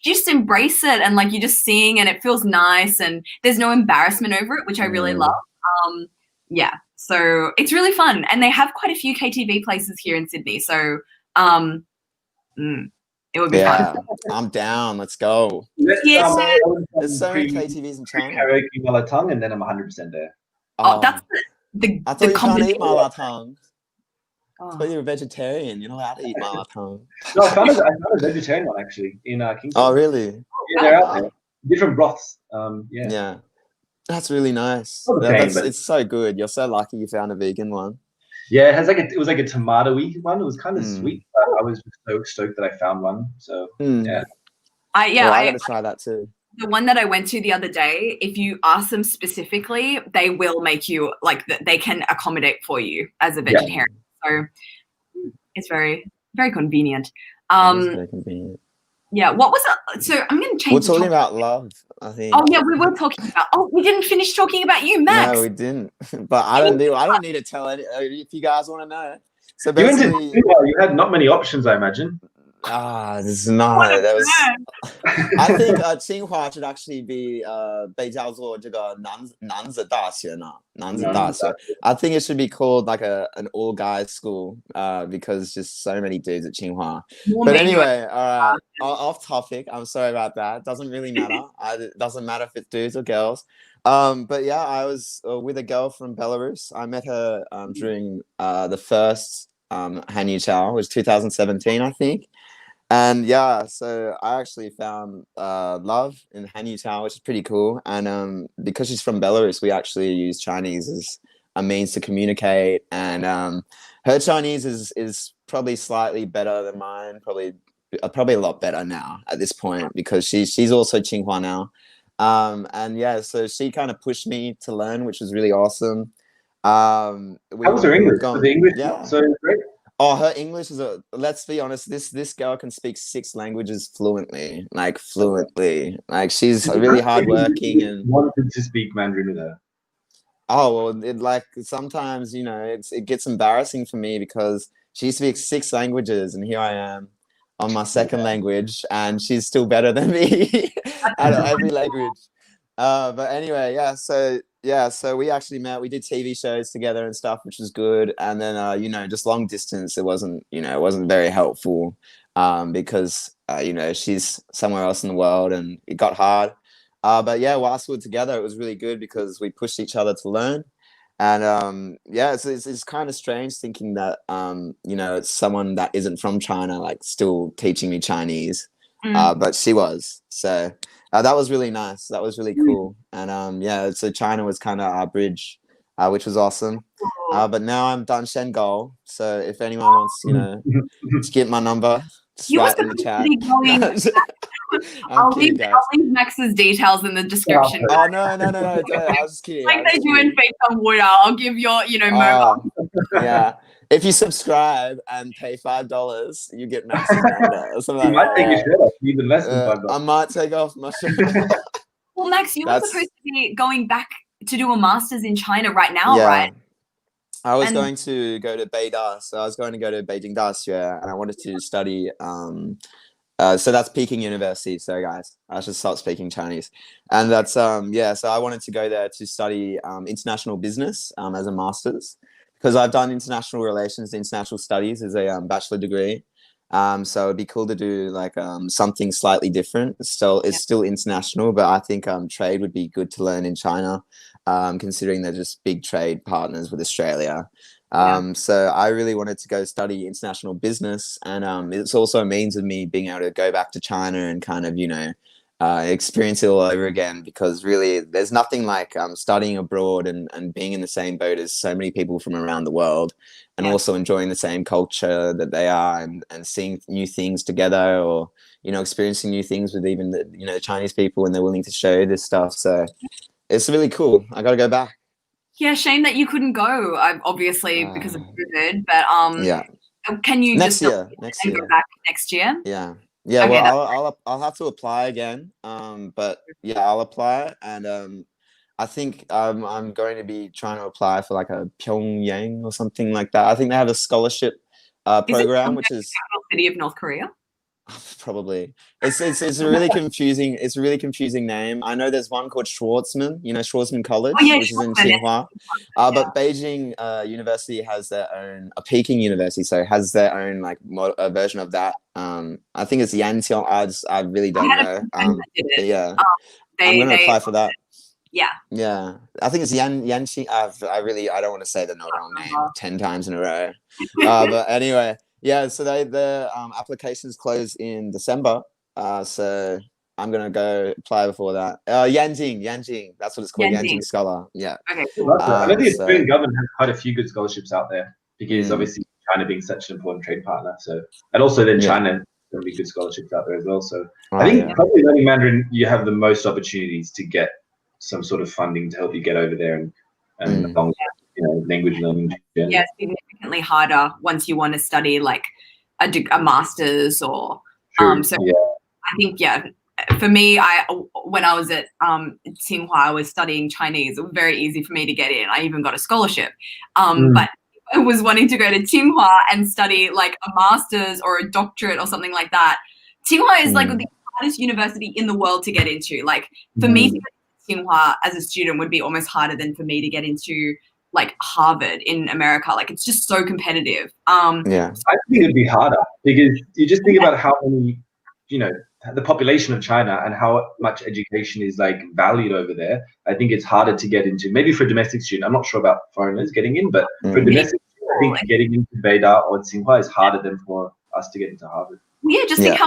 A: just embrace it and like you just sing and it feels nice and there's no embarrassment over it, which I really love. Yeah, so it's really fun, and they have quite a few KTV places here in Sydney, so it would be fun.
B: I'm down. Let's go.
A: Yeah.
B: There's so many KTVs in China.
C: Karaoke malatang, and then I'm 100% there.
A: Oh, that's the
B: I thought you can't
A: combination.
B: eat malatang. I
A: Oh.
B: thought you were a vegetarian. You're not allowed to eat malatang.
C: No, I found a vegetarian one actually in Kingston.
B: Oh, really?
C: Yeah, they're out there. Different broths. Yeah.
B: Yeah. That's really nice.
C: Not the same, but-
B: It's so good. You're so lucky you found a vegan one.
C: Yeah, it was like a tomato-y one. It was kind of
B: Mm.
C: sweet. But I was so stoked that I found one. So yeah.
B: I gotta try that too.
A: The one that I went to the other day, if you ask them specifically, they will make you like they can accommodate for you as a vegetarian. So it's very, very convenient.
B: It is very convenient.
A: Yeah, what was it? So I'm going to change.
B: We're
A: the
B: talking
A: topic.
B: about love, I think.
A: Oh yeah, we were talking about. Oh, we didn't finish talking about you, Max.
B: No, we didn't. But I don't need to tell any. If you guys want to know. So
C: You went to
B: basically,
C: Tsinghua, you had not many options, I imagine.
B: this is not. That was. I think Tsinghua should actually be 被叫做这个男子大学呢，男子大学. I think it should be called like an all guys school because just so many dudes at Tsinghua. But anyway, off topic. I'm sorry about that. Doesn't really matter. It doesn't matter if it's dudes or girls. But yeah, I was with a girl from Belarus. I met her during the first Hanyu Chao, which was 2017, I think. And yeah, so I actually found love in Hanyu Chao, which is pretty cool. And because she's from Belarus, we actually use Chinese as a means to communicate. And her Chinese is probably slightly better than mine, probably a lot better now at this point because she's also Tsinghua now. And yeah, so she kind of pushed me to learn, which was really awesome.
C: How was her English? Was the English so great?
B: Oh, her English is let's be honest, this girl can speak 6 languages fluently. Like she's really hardworking and
C: wanted to speak Mandarin with her.
B: Oh, well, sometimes, it gets embarrassing for me because she speaks 6 languages and here I am on my second language and she's still better than me at every language. But anyway, so we actually met. We did TV shows together and stuff, which was good. And then, just long distance, it wasn't very helpful because, she's somewhere else in the world and it got hard. But yeah, whilst we were together, it was really good because we pushed each other to learn. And it's kind of strange thinking that, it's someone that isn't from China, like still teaching me Chinese. But she was. So that was really nice. That was really cool. And so China was kind of our bridge, which was awesome. But now I'm done Shengao. So if anyone wants, to get my number, just write in the chat.
A: I'll leave Max's details in the description.
B: Oh no! I was just kidding.
A: Like they do in Fake on Water. I'll give your, mobile.
B: Yeah. If you subscribe and pay $5, you get Max's number or something.
C: You might take your shirt off even less than $5.
B: I might take off my shirt.
A: Well, Max, you were supposed to be going back to do a master's in China right now, right?
B: I was going to go to Beida, so I was going to go to Beijing Daxue, and I wanted to study. So that's Peking University. So guys, I should start speaking Chinese, and that's So I wanted to go there to study international business as a master's because I've done international relations, international studies as a bachelor degree. So it'd be cool to do like something slightly different. It's still international, but I think trade would be good to learn in China, considering they're just big trade partners with Australia. So I really wanted to go study international business, and it's also a means of me being able to go back to China and kind of experience it all over again, because really there's nothing like studying abroad and being in the same boat as so many people from around the world, and also enjoying the same culture that they are, and seeing new things together, or experiencing new things with even the Chinese people, and they're willing to show you this stuff. So it's really cool. I gotta go back.
A: Yeah, shame that you couldn't go, obviously because of COVID. But
B: Yeah,
A: can you
B: next
A: just
B: year.
A: and go back next year?
B: Yeah. Yeah,
A: Okay,
B: well, I'll have to apply again. But yeah, I'll apply, and I think I'm going to be trying to apply for like a Pyongyang or something like that. I think they have a scholarship
A: is it
B: program,
A: the
B: which is
A: capital city of North Korea?
B: probably it's a really confusing name. I know there's one called Schwarzman, Schwarzman College,
A: Oh yeah,
B: which is in
A: sure.
B: Tsinghua. But Beijing University has their own, Peking University, so has their own like version of that. I think it's Yantian. I really don't know. But yeah, I'm gonna apply for that.
A: Yeah.
B: Yeah, I think it's Yanqing. I don't want to say the wrong name 10 times in a row. But anyway, yeah. So the applications close in December. So I'm gonna go apply before that. Yanjing. That's what it's called. Yanjing Scholar. Yeah.
A: Okay. Cool.
C: I know the Australian government has quite a few good scholarships out there, because obviously China being such an important trade partner. So, and also then China, there'll be good scholarships out there as well. So I think probably learning Mandarin, you have the most opportunities to get some sort of funding to help you get over there and language learning.
A: Yeah, significantly harder once you want to study like a master's or so. Yeah. I think for me, when I was at Tsinghua, I was studying Chinese. It was very easy for me to get in. I even got a scholarship. But I was wanting to go to Tsinghua and study like a master's or a doctorate or something like that. Tsinghua is like the hardest university in the world to get into. Like for me to get into Tsinghua as a student would be almost harder than for me to get into like Harvard in America. Like it's just so competitive.
C: I think it'd be harder, because you just think about how many, the population of China and how much education is like valued over there. I think it's harder to get into, maybe for a domestic student. I'm not sure about foreigners getting in, but for a domestic student, I think getting into Beida or Tsinghua is harder than for us to get into Harvard.
A: Yeah, just think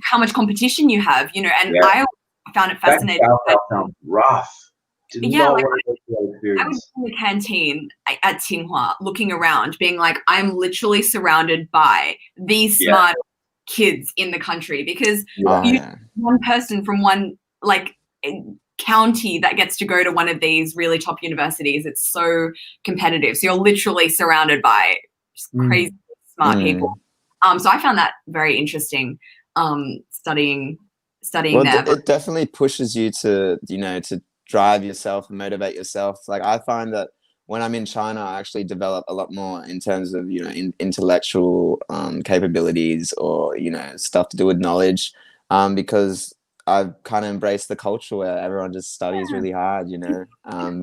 A: how much competition you have, and I found it fascinating.
C: That sounds rough.
A: I would be in the canteen at Tsinghua looking around, being like, I'm literally surrounded by these smart kids in the country, because one person from one like county that gets to go to one of these really top universities. It's so competitive. So you're literally surrounded by crazy smart people. So I found that very interesting, studying there.
B: It definitely pushes you to, to drive yourself and motivate yourself. Like I find that when I'm in China, I actually develop a lot more in terms of, intellectual capabilities, or, stuff to do with knowledge, because I've kind of embraced the culture where everyone just studies really hard,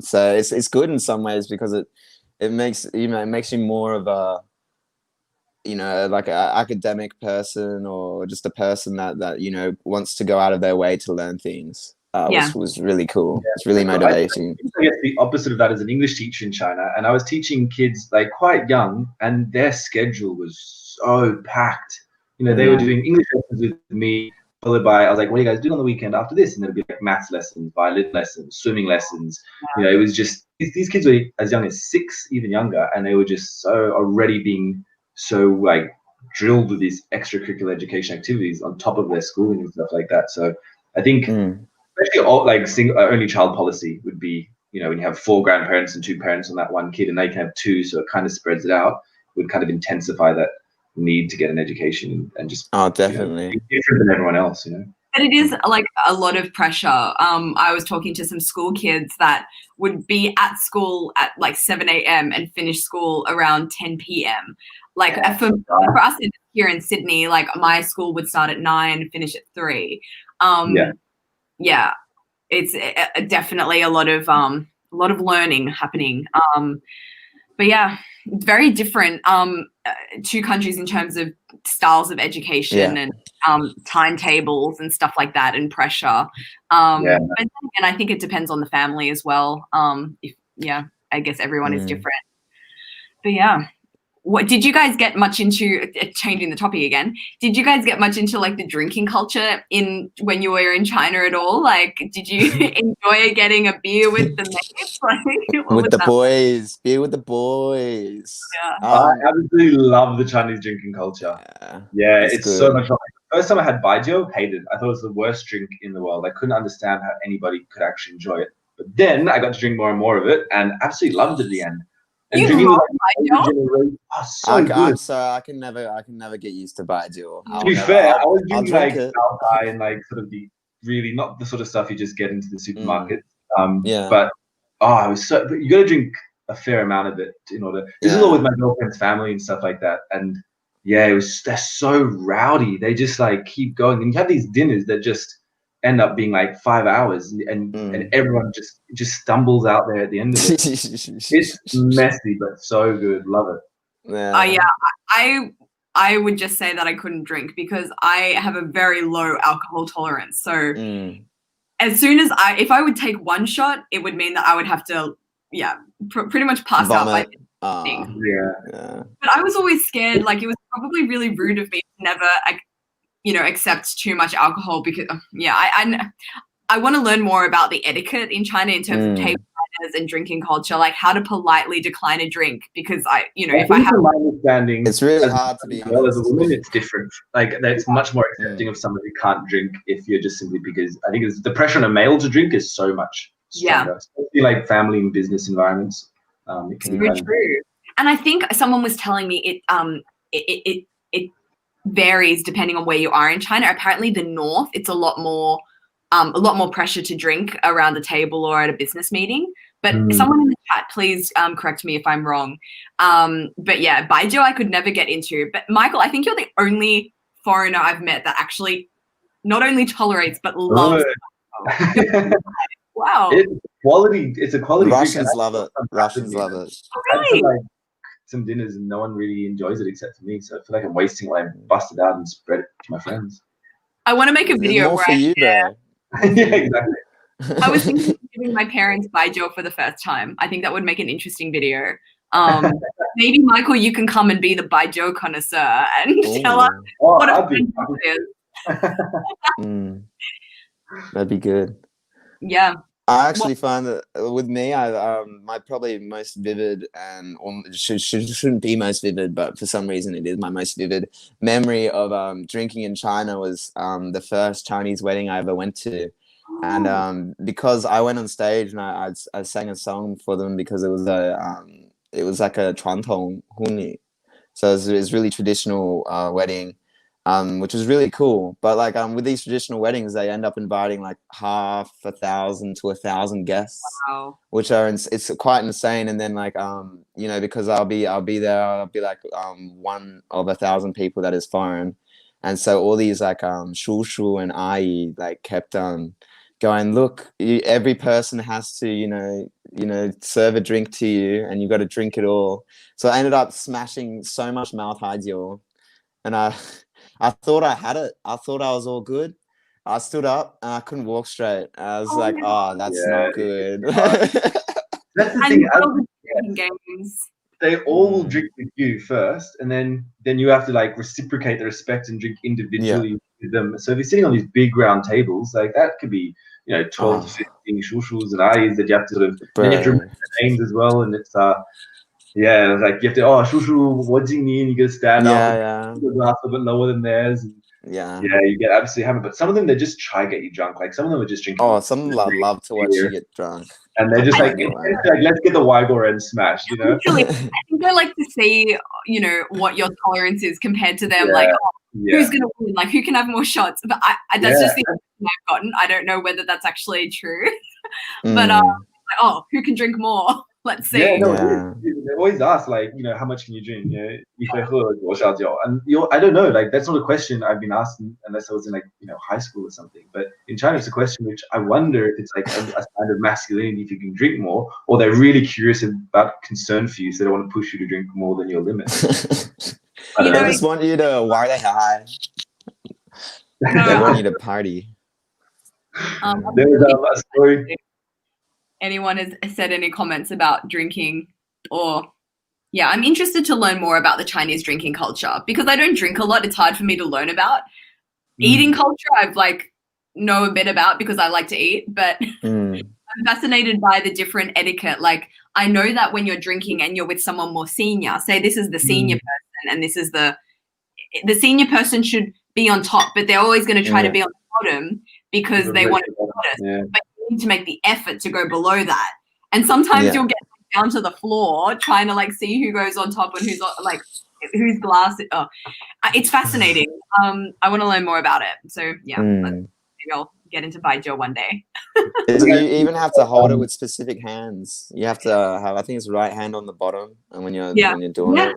B: so it's good in some ways, because it makes you more of a, like an academic person, or just a person that wants to go out of their way to learn things. Which was really cool. It's really motivating.
C: I guess the opposite of that is an English teacher in China, and I was teaching kids like quite young, and their schedule was so packed. They were doing English lessons with me, followed by, I was like, what are you guys doing on the weekend after this? And there'd be like maths lessons, violin lessons, swimming lessons. It was just, these kids were as young as 6, even younger, and they were just so already being so like drilled with these extracurricular education activities on top of their schooling and stuff like that. So I think especially like only child policy would be, when you have 4 grandparents and 2 parents on that one kid, and they can have 2, so it kind of spreads it out, would kind of intensify that need to get an education and just
B: definitely
C: be different than everyone else.
A: But it is like a lot of pressure. I was talking to some school kids that would be at school at like 7 a.m. and finish school around 10 p.m. Like for us here in Sydney, like my school would start at 9, finish at 3. It's definitely a lot of learning happening. But yeah, very different 2 countries in terms of styles of education and timetables and stuff like that, and pressure. And I think it depends on the family as well. I guess everyone is different. But yeah. what did you guys get much into? Changing the topic again. Did you guys get much into like the drinking culture when you were in China at all? Like, did you enjoy getting a beer with the mates? Like, what
B: With
A: was
B: the
A: that?
B: boys, beer with the boys.
A: Yeah.
C: I absolutely love the Chinese drinking culture. Yeah, it's
B: good.
C: so much fun. First time I had baijiu, hated. I thought it was the worst drink in the world. I couldn't understand how anybody could actually enjoy it. But then I got to drink more and more of it, and absolutely loved it at the end. And
A: You
C: drinking
A: love
C: with like older generation, so good.
B: I'm sorry, I can never get used to baijiu.
C: To be fair, I was
B: I'll
C: drinking
B: drink
C: like
B: it.
C: alkai and like sort of the really not the sort of stuff you just get into the supermarket.
B: Yeah.
C: But it was so. But you got to drink a fair amount of it in order. This is all with my girlfriend's family and stuff like that. And yeah, they're so rowdy. They just like keep going, and you have these dinners that just end up being like 5 hours, and everyone just stumbles out there at the end of it. It's messy but so good. Love it.
A: Yeah. I would just say that I couldn't drink because I have a very low alcohol tolerance. So as soon as if I would take one shot, it would mean that I would have to, pretty much pass out by things.
C: Yeah.
A: But I was always scared. Like, it was probably really rude of me to never, accept too much alcohol because, I want to learn more about the etiquette in China in terms of table manners and drinking culture, like how to politely decline a drink. Because if I have
C: my understanding,
B: it's really hard to be
C: well as a woman, it's different. Like that's much more accepting of someone who can't drink if you're just simply because I think the pressure on a male to drink is so much stronger, especially like family and business environments. It can be
A: true. And I think someone was telling me it varies depending on where you are in China. Apparently, the north, it's a lot more pressure to drink around the table or at a business meeting. But someone in the chat, please correct me if I'm wrong. But yeah, baijiu I could never get into. But Michael, I think you're the only foreigner I've met that actually not only tolerates but loves. Wow.
C: It's a quality.
B: Russians love it. Russians love it.
A: Really?
C: Like some dinners and no one really enjoys it except for me. So I feel like I'm wasting when I bust it out and spread it to my friends.
A: I want to make a video
B: more
A: where
B: for you,
C: yeah, exactly.
A: I was thinking of giving my parents baijiu for the first time. I think that would make an interesting video. Maybe Michael, you can come and be the baijiu connoisseur and tell us what a friend is.
B: That'd be good.
A: Yeah.
B: I actually find that with me, my probably most vivid and shouldn't be most vivid, but for some reason it is my most vivid memory of drinking in China was the first Chinese wedding I ever went to. And because I went on stage and I sang a song for them because it was like a 传统婚礼, so it was really traditional wedding, which was really cool. But like with these traditional weddings, they end up inviting like 1,000 to 1,000 guests, which it's quite insane. And then like because I'll be there, I'll be like one of 1,000 people that is foreign, and so all these like shushu and ai like kept going, look, every person has to serve a drink to you and you got to drink it all. So I ended up smashing so much mouth haijiu, and I thought I had it. I thought I was all good. I stood up and I couldn't walk straight. I was that's not good.
C: That's the thing.
A: Games.
C: They all drink with you first, and then you have to like reciprocate the respect and drink individually with them. So if you're sitting on these big round tables, like that could be 12 to 15 shushus and ayis that you have to sort of then you have to remember the names as well, and it's like you have to shushu wajingni, and you got to stand up the glass a bit lower than theirs. And you get absolutely hammered. But some of them they just try to get you drunk. Like some of them are just drinking.
B: Oh, some love to watch you get drunk.
C: And they're just like, let's get the Wygor end smashed,
A: Actually, I think I like to see, what your tolerance is compared to them. Like, who's going to win? Like, who can have more shots? But that's just the impression I've gotten. I don't know whether that's actually true. But, who can drink more? Let's see.
C: They always ask, like, how much can you drink? And I don't know, like, that's not a question I've been asking unless I was in, like, high school or something. But in China, it's a question which I wonder if it's like a sign of masculinity if you can drink more, or they're really curious about concern for you, so they want to push you to drink more than your limit.
B: They just want you to why they high. They want you to party.
C: There was a story.
A: Anyone has said any comments about drinking or Yeah, I'm interested to learn more about the Chinese drinking culture because I don't drink a lot. It's hard for me to learn about. Eating culture, I've like know a bit about because I like to eat, but I'm fascinated by the different etiquette. Like I know that when you're drinking and you're with someone more senior, say this is the senior person and this is the senior person should be on top, but they're always going to try to be on the bottom because they want to be noticed. But you need to make the effort to go below that. And sometimes you'll get down to the floor trying to like see who goes on top and who's like whose glass. It's fascinating. I want to learn more about it. So yeah, maybe I'll get into Baijiu one day.
B: You even have to hold it with specific hands. You have to have, I think it's right hand on the bottom, and when you're doing it,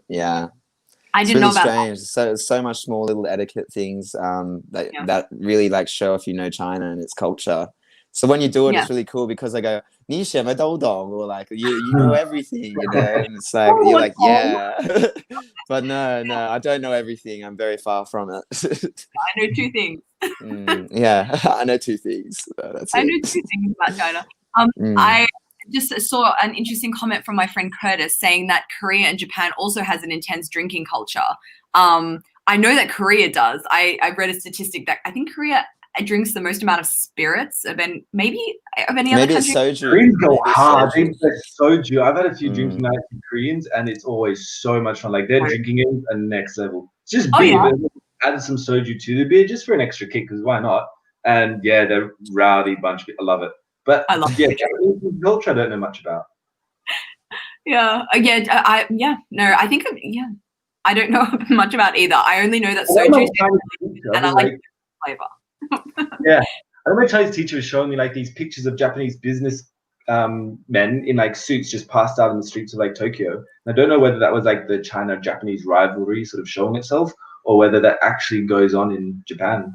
A: I
B: it's
A: didn't
B: really
A: know about
B: strange. So much small little etiquette things that really like show if you know China and its culture. So when you do it, it's really cool because they go, "Ni xian me dou dong," or like you know everything, you know, and it's like you're like, yeah. But no, I don't know everything. I'm very far from it.
A: I know two things.
B: Yeah, I know two things. That's
A: I
B: it.
A: know two things about China. I just saw an interesting comment from my friend Curtis saying that Korea and Japan also has an intense drinking culture. I know that Korea does. I read a statistic that I think Korea drinks the most amount of spirits of any other country.
B: Soju.
C: Koreans go hard. They soju. I've had a few drinking nights with Koreans, and it's always so much fun. Like their drinking is a next level. It's just beer, but add some soju to the beer just for an extra kick, because why not? And yeah, they're a rowdy bunch. I love it. But
A: I love
C: Japanese culture I don't know much about.
A: No, I think I don't know much about either. I only know that soju and I like the flavor.
C: Yeah, I remember my Chinese teacher was showing me like these pictures of Japanese business men in like suits just passed out in the streets of like Tokyo. And I don't know whether that was like the China-Japanese rivalry sort of showing itself, or whether that actually goes on in Japan.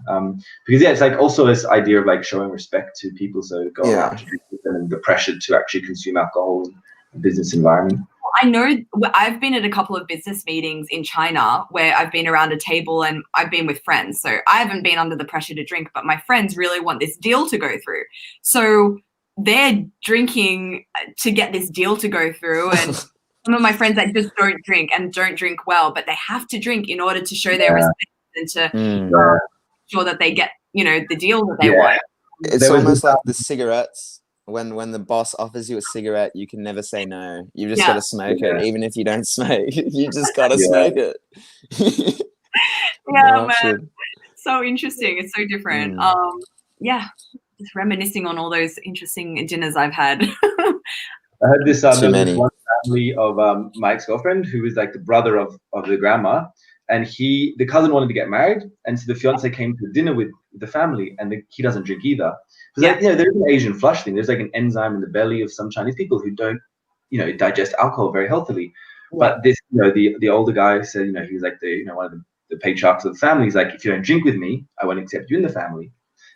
C: Because it's like also this idea of like showing respect to people, so go around to drink with them, and the pressure to actually consume alcohol in a business environment.
A: I know I've been at a couple of business meetings in China where I've been around a table and I've been with friends. So I haven't been under the pressure to drink, but my friends really want this deal to go through. So they're drinking to get this deal to go through. And some of my friends that just don't drink and don't drink well, but they have to drink in order to show their respect and to sure that they get, the deal that they want.
B: It's almost like the cigarettes. When the boss offers you a cigarette, you can never say no. You just got to smoke it, even if you don't smoke. You just got to smoke it.
A: Man. So interesting. It's so different. Just reminiscing on all those interesting dinners I've had.
C: I had this
B: one
C: family of my ex-girlfriend who was like the brother of the grandma, and the cousin wanted to get married, and so the fiance came to dinner with the family, and he doesn't drink either. Because there's an Asian flush thing. There's like an enzyme in the belly of some Chinese people who don't, digest alcohol very healthily. But this, the older guy said, he was like one of the patriarchs of the family. He's like, if you don't drink with me, I won't accept you in the family.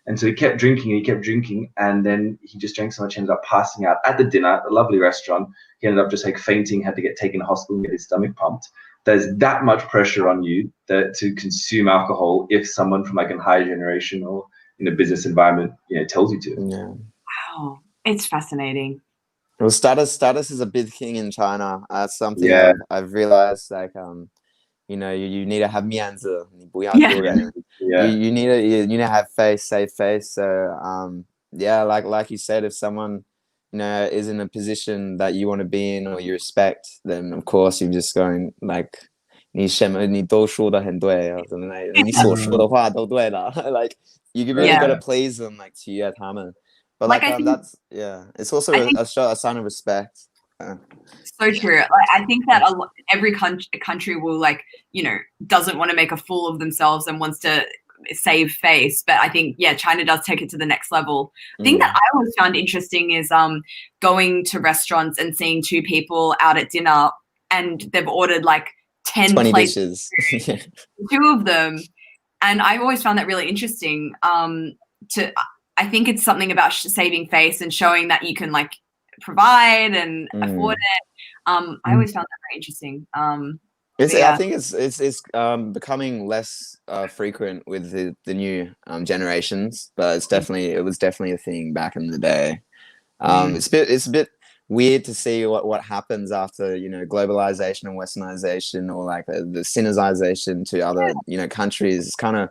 C: And so he kept drinking, and then he just drank so much, he ended up passing out at the dinner at a lovely restaurant. He ended up just like fainting, had to get taken to hospital and get his stomach pumped. There's that much pressure on you to consume alcohol if someone from like a higher generation or in a business environment, tells you to.
B: Yeah.
A: Wow, it's fascinating.
B: Well, status is a big thing in China. Something I've realized, like you need to have 面子，你不要丢人。You need to have face, save face. So like you said, if someone is in a position that you want to be in or you respect, then of course you're just going like 你都说得很对 or something like 你所说的话都对了 like you really gotta please them, like 取悦他们. But like that's it's also a sign of respect.
A: So true. Like, I think that every country will doesn't want to make a fool of themselves and wants to save face, but I think China does take it to the next level. The thing that I always found interesting is going to restaurants and seeing two people out at dinner and they've ordered like 10
B: 20
A: plates,
B: dishes.
A: two of them, and I've always found that really interesting. I think it's something about saving face and showing that you can like provide and afford it. I always found that very interesting.
B: I think it's becoming less frequent with the new generations, but it was definitely a thing back in the day. It's a bit weird to see what happens after, you know, globalization and westernization, or like the Sinization to other, you know, countries. It's kind of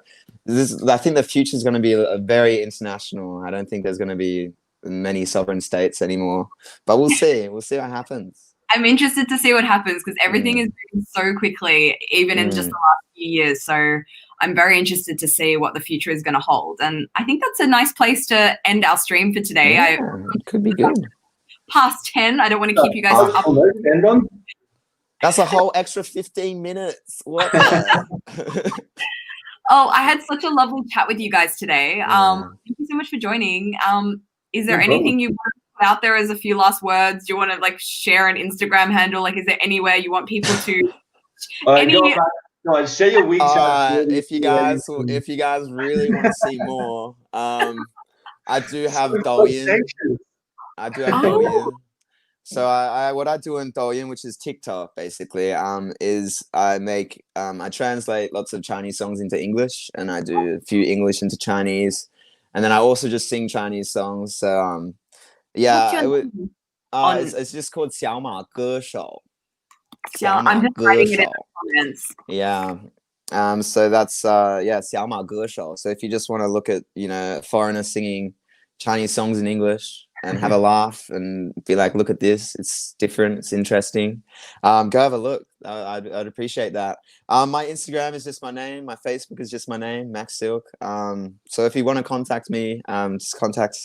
B: I think the future is going to be a very international. I don't think there's going to be many sovereign states anymore, but we'll see. We'll see what happens.
A: I'm interested to see what happens because everything is moving so quickly, even in just the last few years. So I'm very interested to see what the future is going to hold. And I think that's a nice place to end our stream for today.
B: Yeah, it could be good.
A: Past 10. I don't want to keep you guys up.
B: That's a whole extra 15 minutes. What?
A: Oh, I had such a lovely chat with you guys today. Thank you so much for joining. Is there anything you want to put out there as a few last words? Do you want to like share an Instagram handle? Like, is there anywhere you want people to?
C: Share your WeChat.
B: If you guys really want to see more, I do have Douyin. I do have Douyin. So what I do in Douyin, which is TikTok, basically, is I translate lots of Chinese songs into English, and I do a few English into Chinese, and then I also just sing Chinese songs. So it's just called 小马歌手.
A: I'm just writing it in the comments.
B: Yeah. So that's 小马歌手. So if you just want to look at, you know, foreigners singing Chinese songs in English and have a laugh and be like, look at this, it's different, it's interesting, go have a look. I'd appreciate that. My Instagram is just my name, my Facebook is just my name, Max Silk. So if you want to contact me, just contact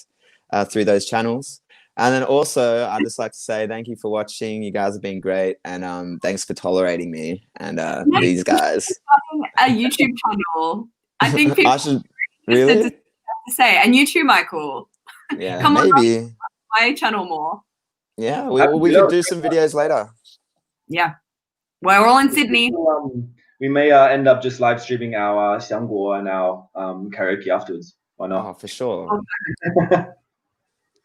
B: through those channels. And then also I'd just like to say thank you for watching. You guys have been great, and thanks for tolerating me and these guys.
A: A YouTube channel. I think people
B: I should really
A: to say, and you too, Michael.
B: Yeah,
A: come
B: maybe
A: on my channel more.
B: Yeah, we could do some videos later.
A: Yeah, we're all in Sydney.
C: We may end up just live streaming our xiangguo and our karaoke afterwards. Why not?
B: Oh, for sure.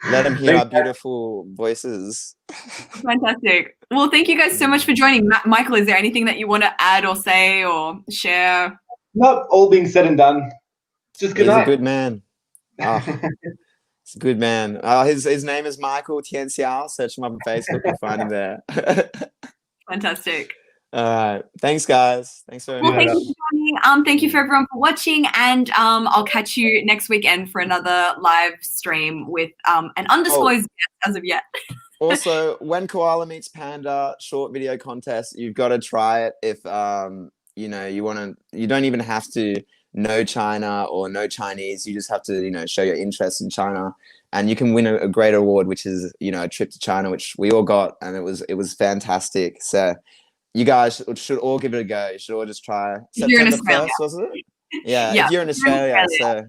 B: Let them hear our beautiful voices.
A: Fantastic. Well, thank you guys so much for joining. Michael, is there anything that you want to add or say or share?
C: Not all being said and done. Just good night.
B: He's a good man. Oh, he's a good man. His name is Michael Tianxiao. Search him up on Facebook and find him there.
A: Fantastic.
B: All right. Thanks, guys. Thanks very much.
A: Thank you for joining. Thank you for everyone for watching, and I'll catch you next weekend for another live stream with an undisclosed guest as of yet.
B: Also, when koala meets panda short video contest, you've got to try it. If you know, you don't even have to know China or know Chinese. You just have to, you know, show your interest in China, and you can win a great award, which is, you know, a trip to China, which we all got, and it was fantastic. So you guys should all give it a go. You should all just try. September 1st, was it? Yeah, if you're in Australia. So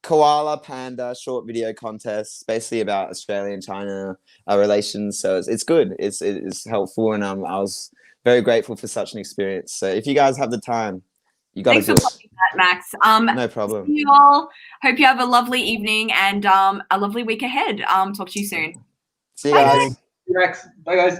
B: koala panda short video contest, basically about Australia and China relations. So it's good. It's helpful, and I was very grateful for such an experience. So if you guys have the time, you got to do it.
A: Thanks for that, Max.
B: No problem.
A: See you all. Hope you have a lovely evening and a lovely week ahead. Talk to you soon.
B: See you guys.
C: Max. Bye, guys.